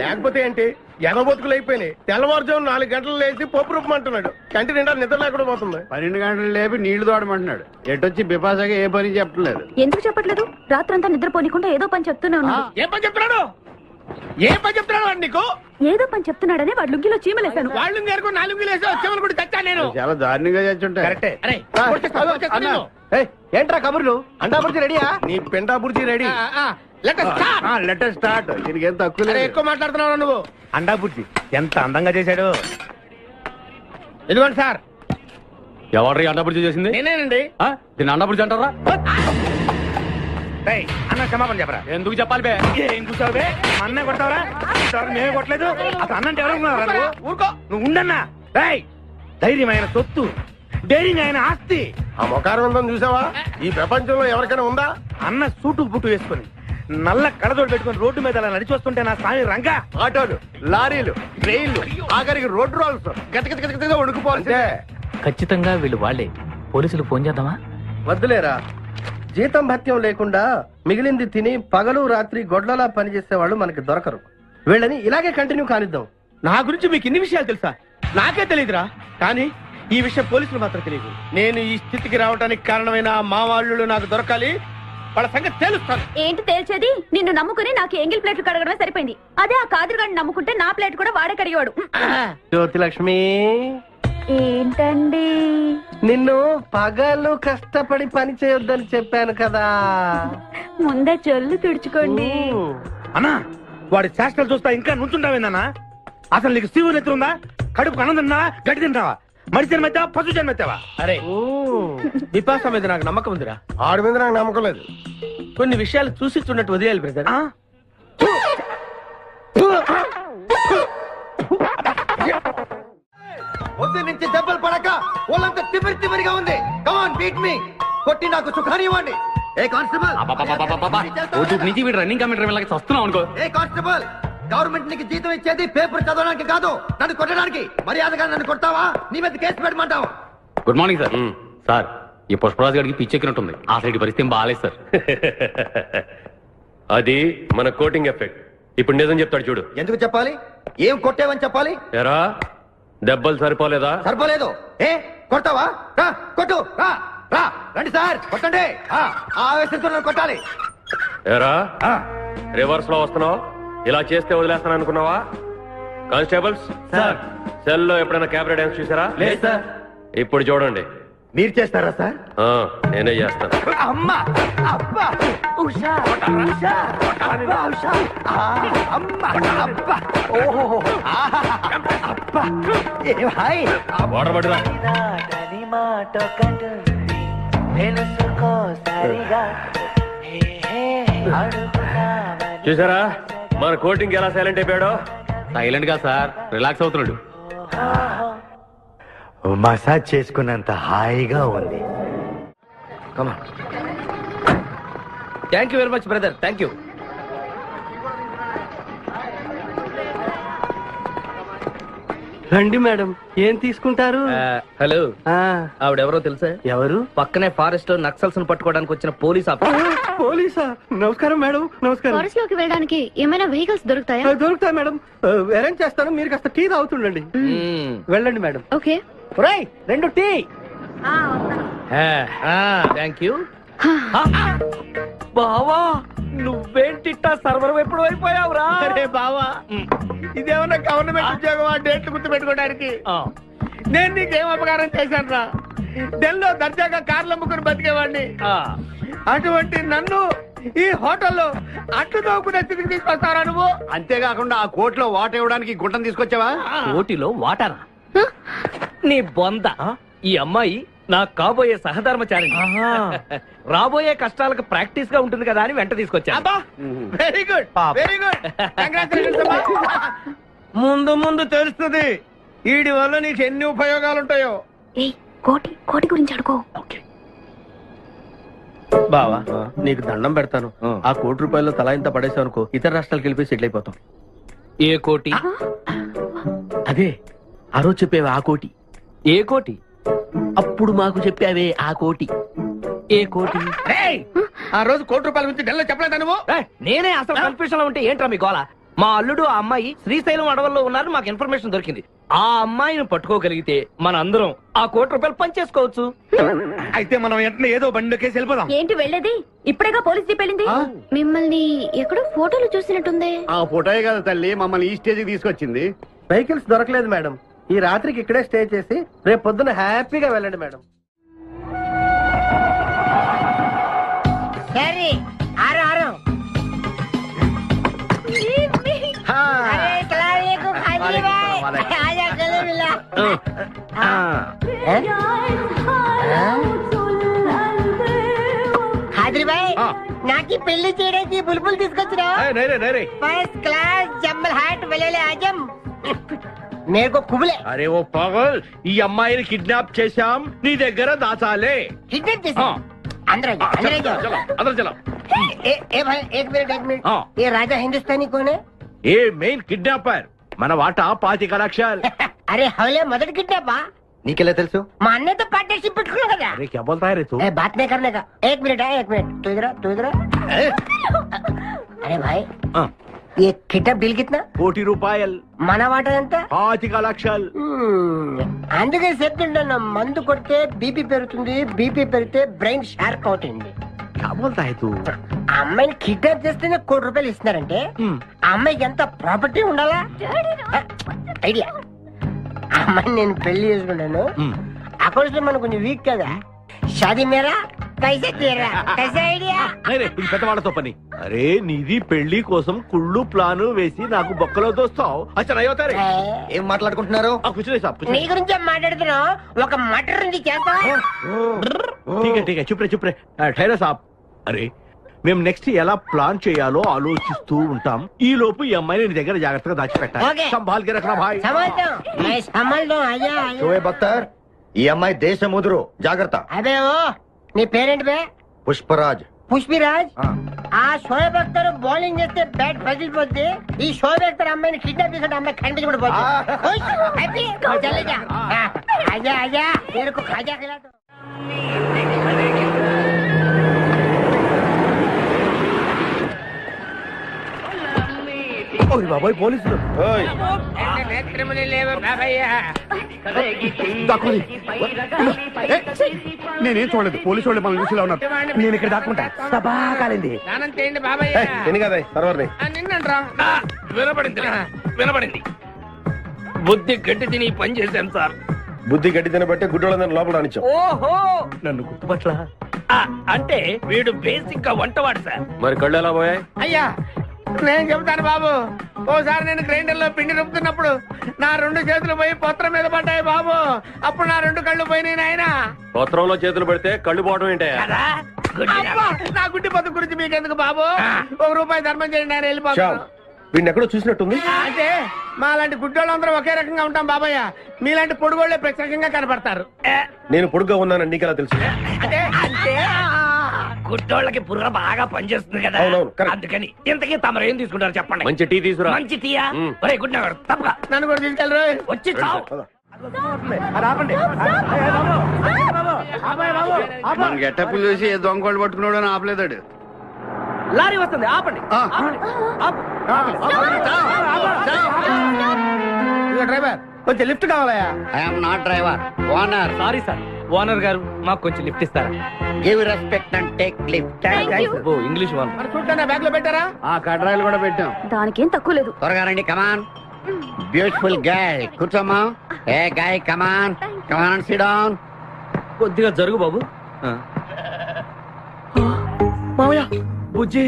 లేకపోతే ఏంటి, ఎగబొతుకులు అయిపోయినాయి. తెల్లవారుజాము 4 గంటలు లేచి పప్పు రూపమంటున్నాడు. కంటి నిండా నిద్ర లేకుండా పోతుంది. 12 గంటలు లేపి నీళ్లు తోడమంటున్నాడు. ఎటొచ్చి బిపాసగా ఏ పని చెప్పట్లేదు. ఎందుకు చెప్పట్లేదు? రాత్రంతా నిద్రపోనికుండా ఏదో పని చెప్తూనే ఉన్నాడు. ఏం పని చెప్తున్నాడు? ఏం పని చెప్తున్నాడు వాడు నీకు? ఏదో పని చెప్తున్నాడని వాడు లుంగిలో చీమలేశాను. వాళ్ళు గారు 4 లేసి వచ్చేవాళ్ళు కూడా చచ్చా నేను. చాలా దారుణంగా చచ్చుంటాయి. కరెక్టే. కొట్టేస్తా నిన్ను. ఏంట్రా కబుర్లు? అండాపురి రెడీయా? నీ పెండా బుర్జీ రెడీ. Letter start. దీనికి ఏం తక్కువ లేదు. ఎక్కువ మాట్లాడుతున్నావు నువ్వు. అండా బుర్జీ ఎంత అందంగా చేశాడు. ఇదిగోండి సార్. ఎవరు అండబుర్జీ చేసింది? నేనేనండి. దీన్ని అండబుర్జీ అంటారా? అన్న క్షమాపణ చెప్పరా. ఎందుకు చెప్పాలి బే? ఏం కూర్చోవు బే? అన్నే కొడతావరా? మేమే కొట్టలేదు. అసలు అన్నంటే ఎవరు? ఊరుకో. నువ్వు ఉండన్నా. ధైర్యమైన సొత్తు, డైరింగ్ అయిన ఆస్తి. ఆ మొకారం ఉందని చూసావా? ఈ ప్రపంచంలో ఎవరికైనా ఉందా? అన్న సూటు బుట్టు వేసుకుని నల్ల కళ్ళజోడు పెట్టుకుని రోడ్డు మీద అలా నడిచి వస్తుంటే నా స్వామి రంగా ఆటోలు, లారీలు, ట్రైన్లు, ఆఖరికి రోడ్ రోల్స్ గతగతగతగా వణుకుపోవాల్సిందే. ఖచ్చితంగా వీళ్ళు వాళ్ళే. పోలీసులు ఫోన్ చేద్దామా? వద్దులేరా, జీతం భత్యం లేకుండా మిగిలింది తిని పగలు రాత్రి గొడ్లలా పనిచేసే వాళ్ళు మనకి దొరకరు. వీళ్ళని ఇలాగే కంటిన్యూ కానిద్దాం. నా గురించి మీకు ఇన్ని విషయాలు తెలుసా? నాకే తెలియదురా. కానీ ఈ విషయం పోలీసులు మాత్రం తెలియదు. నేను ఈ స్థితికి రావడానికి కారణమైన మా వాళ్ళు నాకు దొరకాలి. వాళ్ళ సంగతి తెలుస్తాను. ఏంటి తేల్చేది? నిన్ను నమ్ముకుని నాకు ఎంగిల్ ప్లేట్లు కడగడమే సరిపోయింది. అదే ఆ కాదురుగాడిని నమ్ముకుంటే నా ప్లేట్ కూడా వాడే కడిగేవాడు. జ్యోతి లక్ష్మి, ఏంటండి? నిన్ను పగలు కష్టపడి పని చేయొద్దని చెప్పాను కదా. ముందే చొల్లు తుడుచుకోండి. అన్నా, వాడి చేష్టలు చూస్తా ఇంకా నుంచుంటావేందన్నా? అసలు నీకు శివుని ఎత్తుందా? కడుపు అన్నం తిన్నావా, గడ్డి తింటావా? మనిషి జన్మెత్తావా, పశు జన్మెత్తావా? అరే విపాస మీద నాకు నమ్మకం ఉందిరా. ఆడి మీద నాకు నమ్మకం లేదు. కొన్ని విషయాలు చూసి చూడట్టు వదిలేయాలి బ్రదర్. పొద్దు నుంచి దెబ్బలు పడక వాళ్ళంతా తిమిరి తిమిరిగా ఉంది. కమాన్ బీట్ మీ, కొట్టి నాకు సుఖాన్ని ఇవ్వండి. ఏ కానిస్టేబుల్, నుంచి వీడు రన్నింగ్ కమిటీ వస్తున్నావు అనుకో. ఏ కానిస్టేబుల్, గవర్నమెంట్ నీకు జీతం ఇచ్చేది పేపర్ చదవడానికి కాదు, నన్ను కొట్టడానికి. మర్యాదగా నన్ను కొడతావా, నీ మీద కేసు పెట్టమంటావా? Good morning sir. సార్, ఈ పుష్పరాజు గారికి పిచ్చెక్కినట్టుంది. ఆ సైడ్ పరిస్థితి బాగాలేదు సార్. అది మన కోటింగ్ ఎఫెక్ట్. ఇప్పుడు నిజం చెప్తాడు చూడు. ఎందుకు చెప్పాలి? ఏం కొట్టేవని చెప్పాలి? ఎరా, దెబ్బలు సరిపోలేదా? సరిపోలేదు. ఏ కొడతావా? రా కొట్టు, రా రా, రండి సార్ కొట్టండి. ఆవేశంతో నన్ను కొట్టాలి. ఎరా, రివర్స్ లో వస్తున్నావు. ఇలా చేస్తే వదిలేస్తాను అనుకున్నావా? కానిస్టేబుల్స్, సెల్ లో ఎప్పుడైనా కెమెరా డాన్స్ చూసారా? లేదు సార్. ఇప్పుడు చూడండి. మీరు చేస్తారా సార్? నేనే చేస్తాను. అమ్మా, అబ్బా, ఉషా, ఉషా, అబ్బా, ఉషా, అమ్మా, అబ్బా, ఓహో, అబ్బా, ఏ హాయ్. వాడబడిరా. చూసారా మన కోటింగ్ ఎలా సైలెంట్ అయిపోయాడో? సైలెంట్ గా సార్, రిలాక్స్ అవుతున్నాడు. మసాజ్ చేసుకున్నంత హాయిగా ఉంది. Thank you very much brother, thank you. రండి మేడం, ఏం తీసుకుంటారు? హలో, ఆవిడెవరో తెలుసా? ఎవరు? పక్కనే ఫారెస్ట్ లో నక్సల్స్ పట్టుకోవడానికి వచ్చిన పోలీస్ ఆఫీసర్. పోలీసా? నమస్కారం మేడం. నమస్కారం. ఫారెస్ట్ లోకి వెళ్ళడానికి ఏమైనా వెహికల్స్ దొరుకుతాయా? దొరుకుతాయి మేడం, అరేంజ్ చేస్తాను. మీరు కాస్త టీ తాగుతుండండి. వెళ్ళండి మేడం. ఓకే. రేయ్, 2 టీ. Thank you. బావా, నువ్వేంటిట్టా సర్వర్ ఎప్పుడు అయిపోయావురా? అరే బావా, ఇదేమన్నా గవర్నమెంట్ ఉద్యోగం? ఆ డేట్లు గుర్తు పెట్టుకోవడానికి నేను నీకేం అపకారం చేశాను రా? ఢిల్లీలో దర్జాగా కార్లు అమ్ముకుని బతికేవాడిని. అటువంటి నన్ను ఈ హోటల్లో అట్లు తోకునే స్థితికి తీసుకొస్తారా నువ్వు? అంతేకాకుండా ఆ కోర్టులో వాట ఇవ్వడానికి గుంటను తీసుకొచ్చావా? కోటిలో వాటరా? నీ బొంద. ఈ అమ్మాయి నా కాబోయే సహధర్మచారి. రాబోయే కష్టాలకు ప్రాక్టీస్ గా ఉంటుంది కదా అని వెంట తీసుకొచ్చా. Very good, very good. ముందు ముందు తెలుస్తుంది వీడి వల్ల నీకు ఎన్ని ఉపయోగాలు ఉంటాయో. కోటి గురించి అడుకో. బావా, నీకు దండం పెడతాను. ఆ ₹1 తలా ఇంత పడేసావు అనుకో, ఇతర రాష్ట్రాలకు వెళ్ళిపోయి సెటిల్ అయిపోతాం. ఏ కోటి? అదే ఆ రోజు చెప్పేవా ఆ కోటి? ఏ కోటి? అప్పుడు మాకు చెప్పావే ఆ కోటి. ఏ కోటి? ఆ రోజు ₹1 గురించి ఢిల్లీలో చెప్పలేదా నువ్వు? నేనే అసలు కన్ఫ్యూషన్ లో ఉంటే ఏంట్రా మీ గోల? మా అల్లుడు ఆ అమ్మాయి శ్రీశైలం అడవుల్లో ఉన్నారు, మాకు ఇన్ఫర్మేషన్ దొరికింది. ఆ అమ్మాయిని పట్టుకోగలిగితే మన అందరం ఆ ₹1 పనిచేసుకోవచ్చు. అయితే మనం వెంటనే ఏదో బండికేసి వెళ్ళిపోదాం. ఏంటి వెళ్ళేది? ఇప్పుడేగా పోలీస్ జీప్ వెళ్ళింది. మిమ్మల్ని ఎక్కడో ఫోటోలు చూసినట్టుంది. ఆ ఫోటోయే కదా తల్లి మమ్మల్ని ఈ స్టేజ్కి తీసుకొచ్చింది. వెహికల్స్ దొరకలేదు మేడం. ఈ రాత్రికి ఇక్కడే స్టే చేసి రేపు పొద్దున హ్యాపీగా వెళ్ళండి మేడం. నాకి పెళ్లి చేయడానికి బుల్బుల్ తీసుకొచ్చినా? ఫస్ట్ క్లాస్ జమ్మల్ హాట్ వెళ్ళలే ఆజం. మేరకు కుబులే. అరే ఓ పాగల్, ఈ అమ్మాయిని కిడ్నాప్ చేశాం, నీ దగ్గర దాచాలే. కిడ్నాప్ చేసాం? అందరూ అందరం చలో. ए भाई एक मिनट ये राजा हिंदुस्तानी कौन है? ఏ మెయిన్ కిడ్నాపర్ మన వాటా 25 లక్షలు. अरे हवले मदद किडनैपा నీకెలా తెలుసు? మా అన్నయ్యతో పార్ట్నర్షిప్ పెట్టుకున్నావు కదా. అరే క్యా బోల్తా హై రే తూ? ए, बात नहीं करने का. एक मिनट तू इधर अरे भाई ये किडनैप डील कितना? 40 రూపాయలు. మన వాట ఎంత? 25 లక్షలు. అందుకే చెప్తుంటాను మందు కొడితే బీపీ పెరుగుతుంది, బీపీ పెరిగితే బ్రెయిన్ షార్ప్ అవుతుంది. క్యా బోల్తా హై తూ? ఆ అమ్మాయిని కిడ్నాప్ చేస్తేనే ₹1 కోటి ఇస్తున్నారంటే ఆ అమ్మాయికి ఎంత ప్రాపర్టీ ఉండాలా? ఐడియా. ఆ అమ్మాయిని నేను పెళ్లి చేసుకుంటాను. అకౌంట్స్ లో మనకు కొంచెం వీక్ కదా. షాదీ మేరా కైసే తేరా కైసే ఐడియా? అరే ఇది పెద్దవాళ్ళతో పని. అరే నీది పెళ్లి కోసం కుళ్ళు ప్లాను వేసి నాకు బొక్కలో దోస్తావు. అచ్చా అయ్యోతారే ఏం మాట్లాడుకుంటున్నారు? కూర్చునే సాబ్ నీ గురించే మాట్లాడుతున్నావు. ఒక మటర్ ఉంది చేస్తా. ठीक है चुप रे ठहरा साहब. అరే మేము నెక్స్ట్ ఎలా ప్లాన్ చేయాలో ఆలోచిస్తూ ఉంటాం. ఈ లోపు ఈ అమ్మాయిని నీ దగ్గర జాగ్రత్తగా దాచిపెట్టాలి. ఓకే. సంభాల్ కే రఖనా భాయ్. సంభాల్తో అయ్యా. షోయబ్ అఖ్తర్, ఈ అమ్మాయి దేశముదురు, జాగ్రత్త. అదే ఓ నీ పేరెంట్ బే? పుష్పరాజ్. పుష్పిరాజ్. ఆ షోయబ్ అఖ్తర్ బౌలింగ్ చేస్తే బ్యాట్ పగిలిపోద్ది. ఈ షోయబ్ అఖ్తర్ అమ్మాయిని కిడ్నాప్ చేసిన అమ్మాయి కంటి కూడా పోతుంది. ఆజా ఆజా మేరకు ఖాజా ఖిలా దో. బాబాయ్ పోలీసులు. నేనేం చూడలేదు. పోలీసు వాళ్ళు మన చూసిలా ఉన్నారు. నేను ఇక్కడ దాక్కుంటా. కాలింది. వినపడింది. బుద్ధి గట్టి తిని పని చేశాను సార్. బుద్ధి గడ్డి తినబట్టే గుడ్డోళ్ళందరినీ లోపల రానిచ్చాం. ఓహో నన్ను గుర్తుపట్ల. అంటే వీడు బేసిక్ గా వంటవాడు సార్. మరి కళ్ళు ఎలా పోయాయి? అయ్యా నేను చెబుతాను బాబు. ఓసారి నేను గ్రైండర్ లో పిండి రుబ్బుతున్నప్పుడు నా 2 చేతులు పోయి పత్రం మీద పడ్డాయి బాబు. అప్పుడు నా 2 కళ్ళు పోయినాయి నాయన. పత్రంలో చేతులు పెడితే కళ్ళు పోవడం ఏంటయ్యా? అబ్బా, నా గుడ్డి బతుకు గురించి మీకెందుకు బాబు? ₹1 ధర్మం చేయండి, నేను వెళ్ళిపోతాను. వీడిని ఎక్కడో చూసినట్టుంది. అంటే మా లాంటి గుడ్డోళ్ళందరూ ఒకే రకంగా ఉంటాం బాబయ్య. మీలాంటి పొడుగోళ్లే ప్రత్యేకంగా కనపడతారు. నేను పొడుగ్గా ఉన్నానని నీకెలా తెలుసు? అంటే గుడ్డోళ్ళకి బుర్ర బాగా పనిచేస్తుంది కదా. అవునవును, కరెక్ట్. అందుకని ఇంతకీ తమరు ఏం తీసుకుంటారు చెప్పండి. మంచి టీ తీసుకురా. మంచి టీయా? ఒరే గుడ్ నగర్ తప్పగా నన్ను కూడా తీసుకెళ్ళరు. వచ్చి చావు. మన గెటప్ చూసి ఏ దొంగోళ్ళు పట్టుకున్నాడు అని ఆపలేదాడు. లారీ వస్తుంది, ఆపండి. డ్రైవర్ కొంచెం లిఫ్ట్ కావాలయా? I'm not driver, owner. Sorry sir, owner గారు మాకు కొంచెం లిఫ్ట్ ఇస్తారా? Give respect and take lift. Oh English one. మరి చూడండి బ్యాగ్ లో పెట్టారా? ఆ కడ్రాయిలు కూడా పెట్టాం. దానికేం తక్కువ లేదు. త్వరగా రండి, కమాన్. బ్యూటిఫుల్ గర్ల్, కూర్చోమ్మా. ఏ గాయ్, కమాన్ కమాన్, సిట్ డౌన్. కొద్దిగా జరుగు బాబు. మామయ్య బుజ్జి,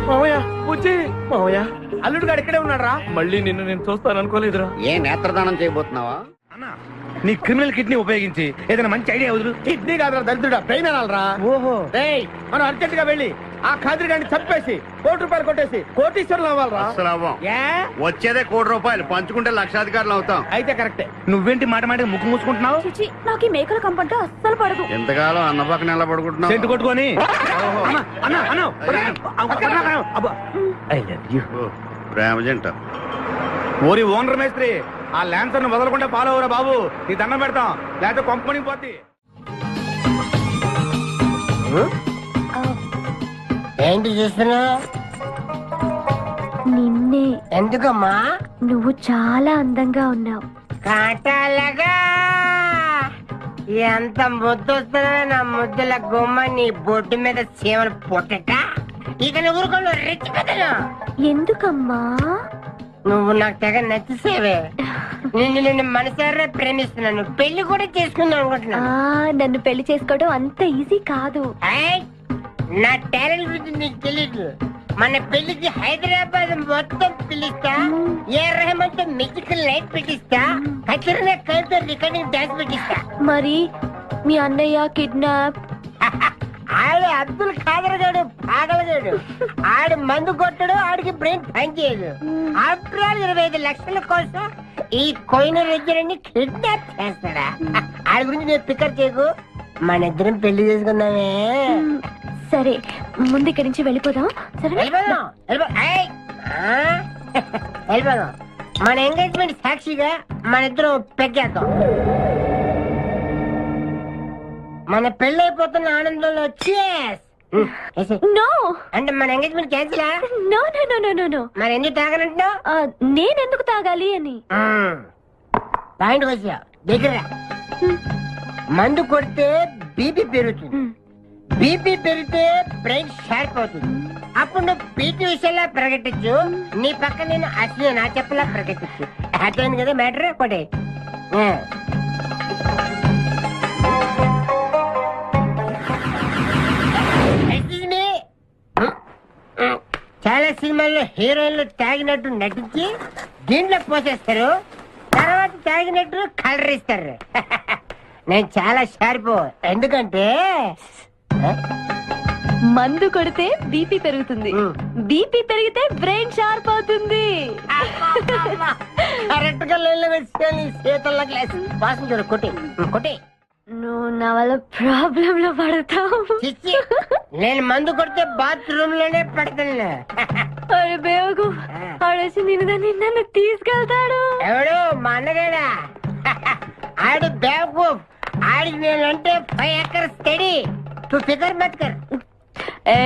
మామయ్య బుజ్జి, మామయ్య అల్లుడు గారు ఇక్కడే ఉన్నాడు రా. మళ్ళీ నిన్ను నేను చూస్తాను అనుకోలేదురా. ఏ నేత్రదానం చేయబోతున్నావా? నీ క్రిమినల్ కిడ్నీ ఉపయోగించి ఏదైనా మంచి ఐడియా వదులు. కిడ్నీ కాదురా దరిద్రుడా, బ్రెయిన్ అనాలరా. ఓహో, రేయ్, మనం అర్జెంట్ గా వెళ్ళి ఆ ఖాదిరి గారిని చంపేసి ₹1 కోటి కొట్టేసి కోటీశ్వరులు అవ్వాలరా. ఏ? వచ్చేదే ₹1 కోటి, పంచుకుంటే లక్షాధికారులు అవుతాం. అయితే కరెక్టే. నువ్వేంటి మాట మాట ముక్కు మూసుకుంటున్నావు? చిచి, నాకు ఈ మేకల కంపంటే అస్సలు పడదు. ఎంతకాలం అన్న పక్కన ఎలా పడుకుంటున్నావు? సెంటు కొట్టుకొని ప్రేమ జంట. ఓరి ఓనర్ మేస్త్రి, ఆ ల్యాన్సర్ ను వదలకుండా ఫాలో అవరా బాబు. నీ దండం పెడతాం, లేకపోతే కొంపని పోతే. ఏంటి చూస్తున్నా? నిన్నే. ఎందుకమ్మా? నువ్వు చాలా అందంగా ఉన్నావు. కాటాలగా ఎంత ముద్దు వస్తుందో నా ముద్దుల గుమ్మ నీ బొడ్డు మీద చీమలు పొట్టట. ఇక నువ్వు ఊరుకోను రెచ్చి పెద్దను. ఎందుకమ్మా? నువ్వు నాకు తెగ నచ్చేసేవే. నిన్ను మనసారా ప్రేమిస్తున్నాను. పెళ్లి కూడా చేసుకుందాం అనుకుంటున్నా. నన్ను పెళ్లి చేసుకోవడం అంత ఈజీ కాదు. నా టాలెంట్ గురించి నీకు తెలీదు. మన పెళ్లికి హైదరాబాద్ మొత్తం పిలుస్తా. ఏ రెహమాన్ తో మ్యూజికల్ నైట్ పెట్టిస్తా. కచరీనా కైఫ్ తో రికార్డింగ్ డాన్స్ పెట్టిస్తా. మరి మీ అన్నయ్య కిడ్నాప్? ఆడు అబ్దుల్ ఖాదర్ గాడు పాగలగాడు. ఆడు మందు కొట్టడు, ఆడికి బ్రెయిన్ పని చేయదు. ఆఫ్టర్ ఆల్ 25 లక్షల కోసం ఈ కోయిన రెజ్జరని కిడ్నాప్ చేస్తాడా? ఆడి గురించి నేను పికప్ చేయకు. మన ఇద్దరం పెళ్లి చేసుకుందామే. సరే ముందు ఇక్కడి నుంచి వెళ్ళిపోదాం సరే వెళ్ళిపోదాం వెళ్ళిపోదాం మన ఎంగేజ్మెంట్ సాక్షిగా మన ఇద్దరం పెగ్గేద్దాం మన పెళ్ళైపోతున్న ఆనందంలో నో అంటే మన engagement cancel no no no no no no మరి ఎందుకు తాగనంటున్నావు నేనెందుకు తాగాలి అని పాయింట్ వచ్చా దగ్గర మందు కొడితే బీపీ పెరుగుతుంది బీపీ పెరిగితే బ్రెయిన్ షార్ప్ అవుతుంది అప్పుడు నువ్వు పీటీ విషయంలో ప్రకటించు నీ పక్క నేను అసలు నా చెప్పలా ప్రకటించు అర్థమైంది కదా మ్యాటర్ ఒకటే చాలా సినిమాల్లో హీరోయిన్లు తాగినట్టు నటించి దీంట్లో పోసేస్తారు తర్వాత తాగినట్టు కలర్ ఇస్తారు నేను చాలా షార్ప్ ఎందుకంటే మందు కొడితే బీపీ పెరుగుతుంది బీపీ పెరిగితే బ్రెయిన్ షార్ప్ అవుతుంది కరెక్ట్ గా శీతల గ్లాస్ వాసన చూడు కొట్టి కొట్టి నువ్వు నా వల్ల ప్రాబ్లం లో పడతావు నేను మందు కొడితే బాత్రూమ్ లోనే పడతాను బేవకు ఆడేసి నిన్ను తీసుకెళ్తాడు ఎవడు మా అన్నగాడా ఆడు బేవకు ఆడికి నేనంటే 5 acres స్టడీ తు ఫికర్ మత్ కర్ ఏ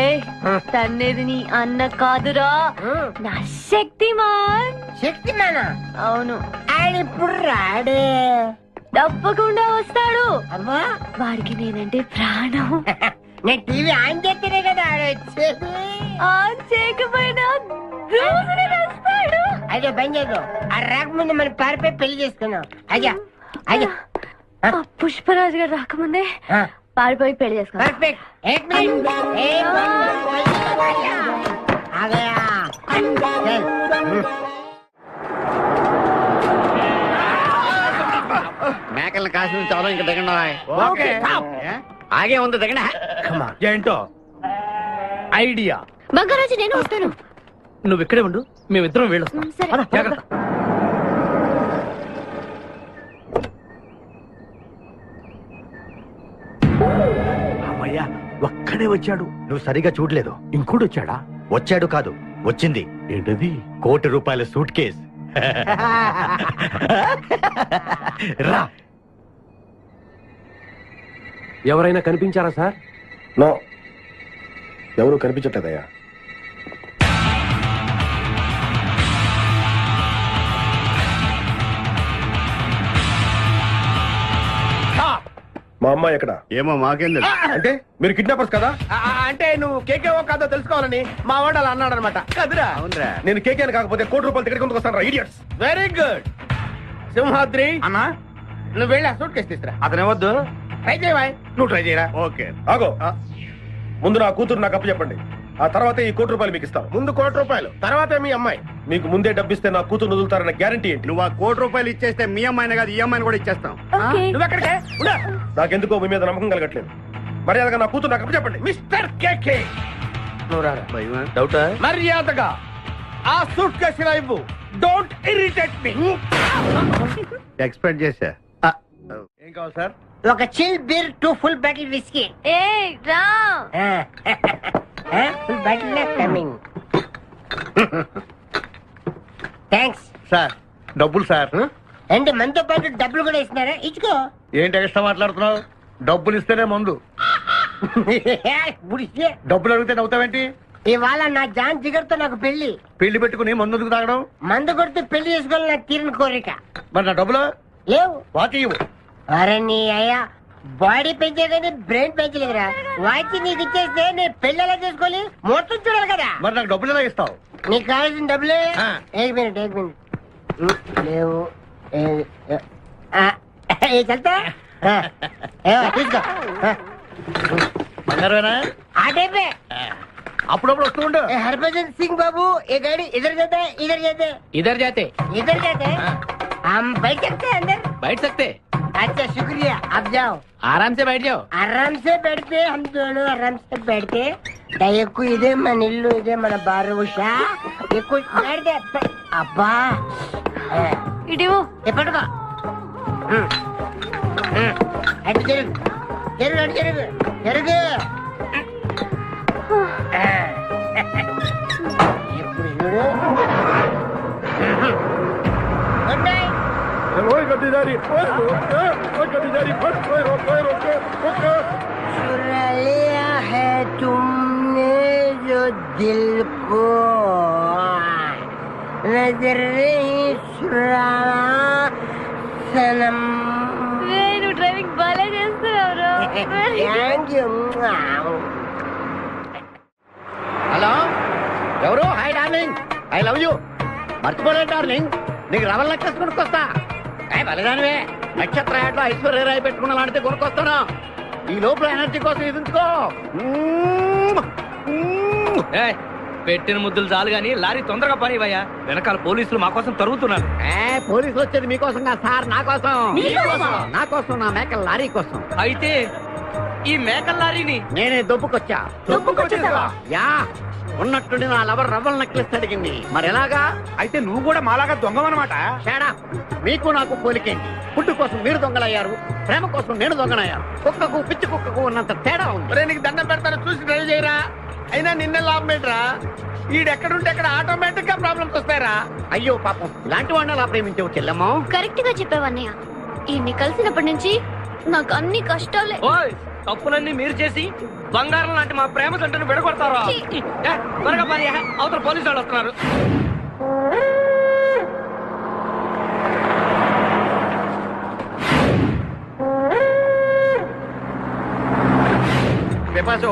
తన్నేది నీ అన్న కాదురా నా శక్తిమాన్ శక్తిమానా అవును ఆడిప్పుడు రాడే తప్పకుండా వస్తాడు అమ్మా వాడికి నేనంటే ప్రాణం నేను టీవీ ఆన్ చేస్తేనే కదా ఆడొచ్చేది ఆన్ చేయకపోయినా రోజునే వస్తాడు అదే బంద్ చేద్దాం ఆ రాకముందు మనం పారిపోయి పెళ్లి చేసుకున్నాం అయ్యా అయ్యా పుష్పరాజు గారు రాకముందే పారిపోయి పెళ్లి చేసుకున్నాం పర్ఫెక్ట్ एक मिनट आ गया మేకల్ని కాసి నుంచి చాలా ఇంకా దిగండి ఆగే ఉంది దిగండి ఏంటో ఐడియా బంగారాజు నేను వస్తాను నువ్వు ఇక్కడే ఉండు మేమిద్దరం వెళ్ళొస్తాం సరే జాగ్రత్త అమ్మయ్యా ఒక్కడే వచ్చాడు నువ్వు సరిగా చూడలేదు ఇంకోటి వచ్చాడా వచ్చాడు కాదు వచ్చింది ఏంటది ₹1 కోటి సూట్ కేస్ రా ఎవరైనా కనిపించారా సార్? నో ఎవరు కనిపించట్లేదయ్యా. మా అమ్మాయి ఎక్కడ? ఏమో మాకేం తెలుసు. అంటే మీరు కిడ్నాపర్స్ కదా? అంటే నువ్వు కేకేవో కాదో తెలుసుకోవాలని మా వాడు అలా అన్నాడు అనమాట కదురా. అవునరా నేను కేకే అని కాకపోతే ₹1 కోటి టికెట్ కొందుకు వస్తాను రా ఇడియట్స్. వెరీ గుడ్ సింహాద్రి అన్నా నువ్వు వెళ్ళి ఆ సూట్ కేసు తీసుకురా. అతనే వద్దు ట్రై చేయవా. నువ్వు ట్రై చేయరా. ఓకే ఆగో ముందు నా కూతురు నాకు అప్పు చెప్పండి, ఆ తర్వాత ఈ ₹1 కోటి మీకు ఇస్తాను. ముందు ₹1 తర్వాత మీ అమ్మాయి. మీకు ముందే డబ్బిస్తే నా కూతురు వదులుతారన్న గ్యారంటీ ఏంటి? నువ్వు ఆ ₹1 ఇచ్చేస్తే మీ అమ్మాయిని కాదు ఈ అమ్మాయిని కూడా ఇచ్చేస్తాం. నువ్వు ఎక్కడికే ఉండా. నాకెందుకో మీ మీద నమ్మకం కలగట్లేదు. మర్యాదగా నా కూతురు నాకు అప్పు చెప్పండి. మిస్టర్ కేకే నువ్వు రారా. డౌటా? మర్యాదగా ఆ సూట్ కేసు ఇలా ఇవ్వు. Don't irritate me. ఎక్స్పెక్ట్ చేశా. ఏం కావాలి సార్? ఒక chill beer 2 full bottle whiskey. ఏ రా full bottle coming. Thanks sir డబ్బులు సార్. అంటే మనతో పాటు డబ్బులు కూడా ఇస్తున్నారా? ఇచ్చుకో. ఏంటి ఎక్స్ట్రా మాట్లాడుతున్నావు? డబ్బులు ఇస్తేనే మందు. బుడిసే. డబ్బులు అడిగితే నవ్వుతావేంటి? ఇవాళ నా జాన్ జిగర్తో నాకు పెళ్లి. పెళ్లి పెట్టుకుని మందు ఎందుకు తాగడం? మందు కొడితే పెళ్లి చేసుకోవాలి నాకు తీరిన కోరిక. మరి నా డబ్బులు లేవు. వాకి ఇవ్వు. అరే నీ అయ్యా బాడీ పెంచే కానీ బ్రెయిన్ పెంచలేదురా. వాచి నీకు ఇచ్చేస్తే నేను పెళ్లి ఎలా చేసుకోవాలి? మొత్తం చూడాలి కదా. మరి నాకు డబ్బులు ఎలా ఇస్తావు? నీకు కావాల్సిన డబ్బులే. ఆ. ఏక్ మినిట్ లేవు. చల్తా తీసుకో. బంగారమేనా? ఆ టైపే. అప్పుడప్పుడు వస్తూ ఉండు. हरभजन सिंह बाबू ये गाड़ी इधर जाता है इधर जाते हैं इधर जाते हैं हम बैठ सकते हैं अंदर? बैठ सकते अच्छा शुक्रिया आप जाओ. आराम से बैठ जाओ. आराम से बैठते हम दोनों आराम से बैठते. दयकु इधे मन इल्लू इधे मन बारुषा ये कुछ बैठ दे अब्बा ఇడివో ये पटका हट जरुग जरुग हट जरुग जरुग गद्दीदारी गद्दीदारी चुरा लिया है तुमने जो दिल को नजर नहीं चुराना सनम నువ్వు డ్రైవింగ్ బాగా చేస్తున్నావు. Thank you. హలో ఎవరు? Hi darling, I love you. మర్చిపోలేదు డార్లింగ్, నీకు రవల్ నెక్లెస్ కొనుక్కొస్తా. బలిదానివే, నక్షత్ర యాడ్లో ఐశ్వర్యరాయ్ పెట్టుకున్న లాంటిది కొనుక్కొస్తాను. ఈ లోపల ఎనర్జీ కోసం ఎదుంచుకో. ఏయ్, పెట్టిన ముద్దులు చాలు గాని లారీ తొందరగా పనివయ్యా. వెనకాల పోలీసులు మా కోసం తరుగుతున్నారు. పోలీసులు వచ్చేది మీకోసం కాదు సార్, నా కోసం. నా కోసం, నా మేకల లారీ కోసం. అయితే ఈ మేకల లారీని నేనే దొబ్బుకొచ్చా. యా, ఉన్నట్టుండి నా లవర్ రవ్వల్ నెక్లెస్ అడిగింది. మరి ఎలాగా? అయితే నువ్వు కూడా మాలాగా దొంగవన్నమాట. తేడా మీకు నాకు పోలికేంటి? ఫుడ్ కోసం మీరు దొంగలయ్యారు, ప్రేమ కోసం నేను దొంగనయ్యాను. కుక్కకు పిచ్చి కుక్కకు ఉన్నంత తేడా ఉంది. నీకు దండం పెడతాను, చూసి డ్రైవ్ చేయరా. అయినా నిన్నే లాభం ఏంట్రా? ఈడెక్కడుంటే అక్కడ ఆటోమేటిక్ గా ప్రాబ్లమ్స్ వస్తాయరా. అయ్యో పాపం, ఇలాంటి వాడిని అలా ప్రేమించవు చెల్లెమ్మా. కరెక్ట్ గా చెప్పావన్నయ్య. ఈయన్ని కలిసినప్పటి నుంచి నాకు అన్ని కష్టాలే. ఓయ్, తప్పులన్నీ మీరు చేసి బంగారం లాంటి మా ప్రేమ జంటను విడగొడతారా? త్వరగా పని, అవతల పోలీసు వాళ్ళు వస్తున్నారు.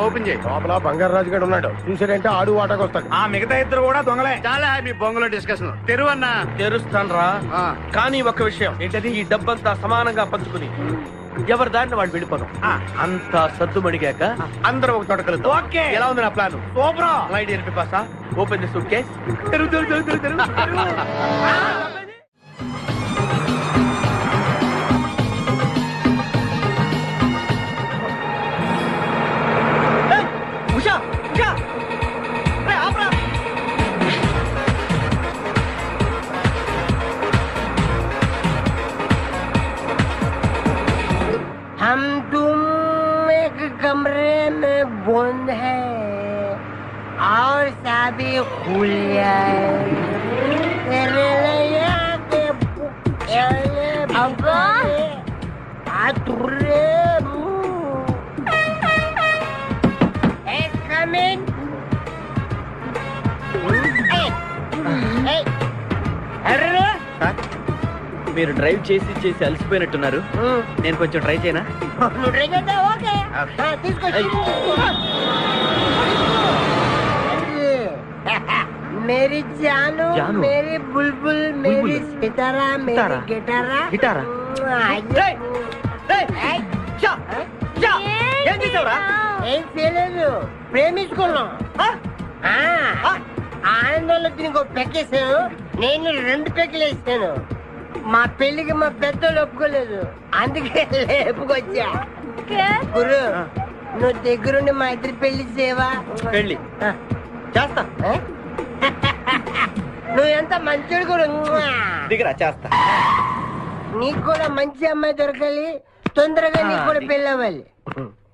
ఓపెన్ చేయి. లోపల బంగారు రాజు గారు ఉన్నాడు, చూసాడంటే ఆడు వాటాకు వస్తాడు. ఆ మిగతా ఇద్దరు కూడా దొంగలే. చాలా మీ బొంగులో డిస్కషన్. తెరువన్నా తెరుస్తాను రా. కానీ ఒక విషయం ఏంటది? ఈ డబ్బంతా సమానంగా పంచుకుని ఎవరి దారిని వాడు వెళ్ళిపోదాం. అంతా సద్దు మడిగాక అందరం ఒక తోట కలుద్దాం. ఓకే, ఎలా ఉంది నా ప్లాన్? సూపర్. లైట్ ఎల్పి పాసా. Open the suitcase. Usha, Usha, రే ఆపరా. हम तुम एक कमरे में बंद है और साबी खुल जाए तेरे लिए के अब्बा। आतुरे come in. Hey. అరే మీరు డ్రైవ్ చేసి చేసి అలసిపోయినట్టున్నారు. నేను కొంచెం ట్రై చేయనా? నువ్వు ట్రై చేద్దా? ఓకే, తీసుకొచ్చి मेरी जानू, जानू? मेरी बुलबुल, मेरी सितारा, मेरी गिटारा. గిటారా? ఏం చేసావురా? ఏం చేయలేదు, ప్రేమించుకున్నాం. ఆనందంలో దీనికి ఒక పెక్కేసాను, నేను 2 పెక్కలు వేసాను. మా పెళ్లికి మా పెద్దలు ఒప్పుకోలేదు, అందుకే లేపుకొచ్చా. గురు, నువ్వు దగ్గరుండి మా ఇద్దరి పెళ్లి చేయవా? పెళ్ళి చేస్తా. నువ్వు ఎంత మంచోడు గురు. దిగరా, చేస్తా. నీకు కూడా మంచి అమ్మాయి దొరకాలి, తొందరగా నీకు కూడా పెళ్లి అవ్వాలి.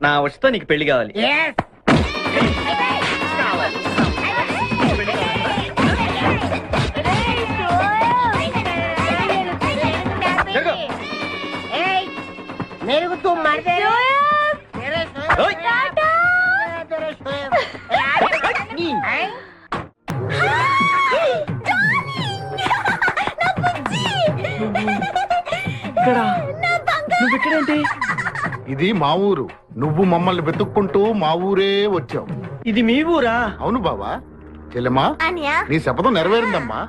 నా వచ్చతో నీకు పెళ్లి కావాలి. Yes. मेरे को तुम मार दे నువ్వెక్కడేంటి? ఇది మా ఊరు, నువ్వు మమ్మల్ని వెతుక్కుంటూ మా ఊరే వచ్చావు. ఇది మీ ఊరా? అవును బావా. చెల్లెమ్మా, నీ శపథం నెరవేరిందమ్మా.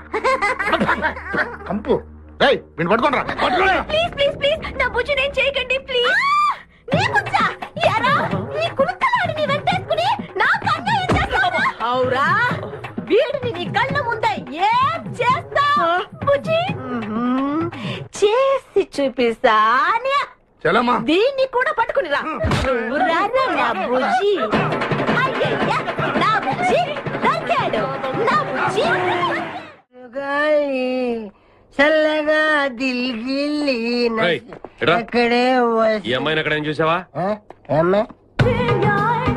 కంపు రేయ్, వీణ్ణి పట్టుకోండి రా. ప్లీజ్ ప్లీజ్ ప్లీజ్ నా బుజ్జి నేను చేయకండి ప్లీజ్. నీ బుజ్జా యారా, నీ కులుక్కలాడి నీ వెంటేసుకుని నా కన్న ఏం చేస్తావు? అవురా, వీడిని నీ కళ్ళ ముందే ఏం చేస్తావు? బుజ్జి చేసి చూపిస్తా. చెల్లమ్మా, దీన్ని కూడా పట్టుకుని రా. రారా నా బుజ్జి. అయ్యయ్య, నా బుజ్జి దొరికాడు. నా బుజ్జి చల్లగా దిల్గిల్లి రేయ్, ఇట్రా. అక్కడే ఈ అమ్మాయిని ఎక్కడ చూసావా?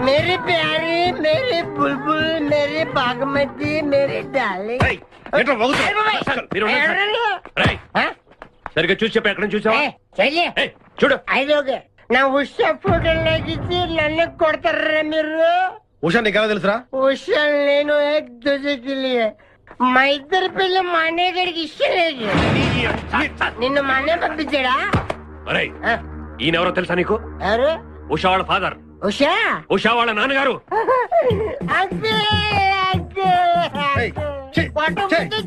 मेरी प्यारी, मेरी बुलबुल, मेरी बागमती, मेरी डार्लिंग. సరిగ్గా చూసి చెప్పి ఎక్కడ చూసావా చెయ్యి చూడు అయితే ఓకే నా ఉషా ఫోటోలు నాకు ఇచ్చి నన్ను కొడతారా మీరు ఉషా నీకు ఎలా తెలుసురా ఉషా నేను మా ఇద్దరు పిల్లలు మా అన్నయ్య గారికి ఇష్టం లేదు నిన్ను మా అన్నయ్య పంపించాడా అరే ఈయనెవరో తెలుసా నీకు ఎవరు ఉషా వాళ్ళ ఫాదర్ ఉషా ఉషా వాళ్ళ నాన్నగారు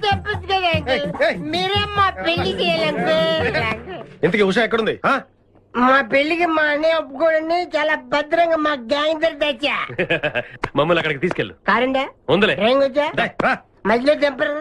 చెప్పచ్చు కదా మీరే మా పెళ్లి చేయాలి ఇంతకీ ఉషా ఎక్కడుంది మా పెళ్లికి మా అన్నయ్య ఒప్పుకోండి చాలా భద్రంగా మా గ్యాంగ్ తెచ్చా మమ్మల్ని అక్కడికి తీసుకెళ్ళు కారండా ఉందలే ఏం వచ్చా మధ్యలో తెంపరు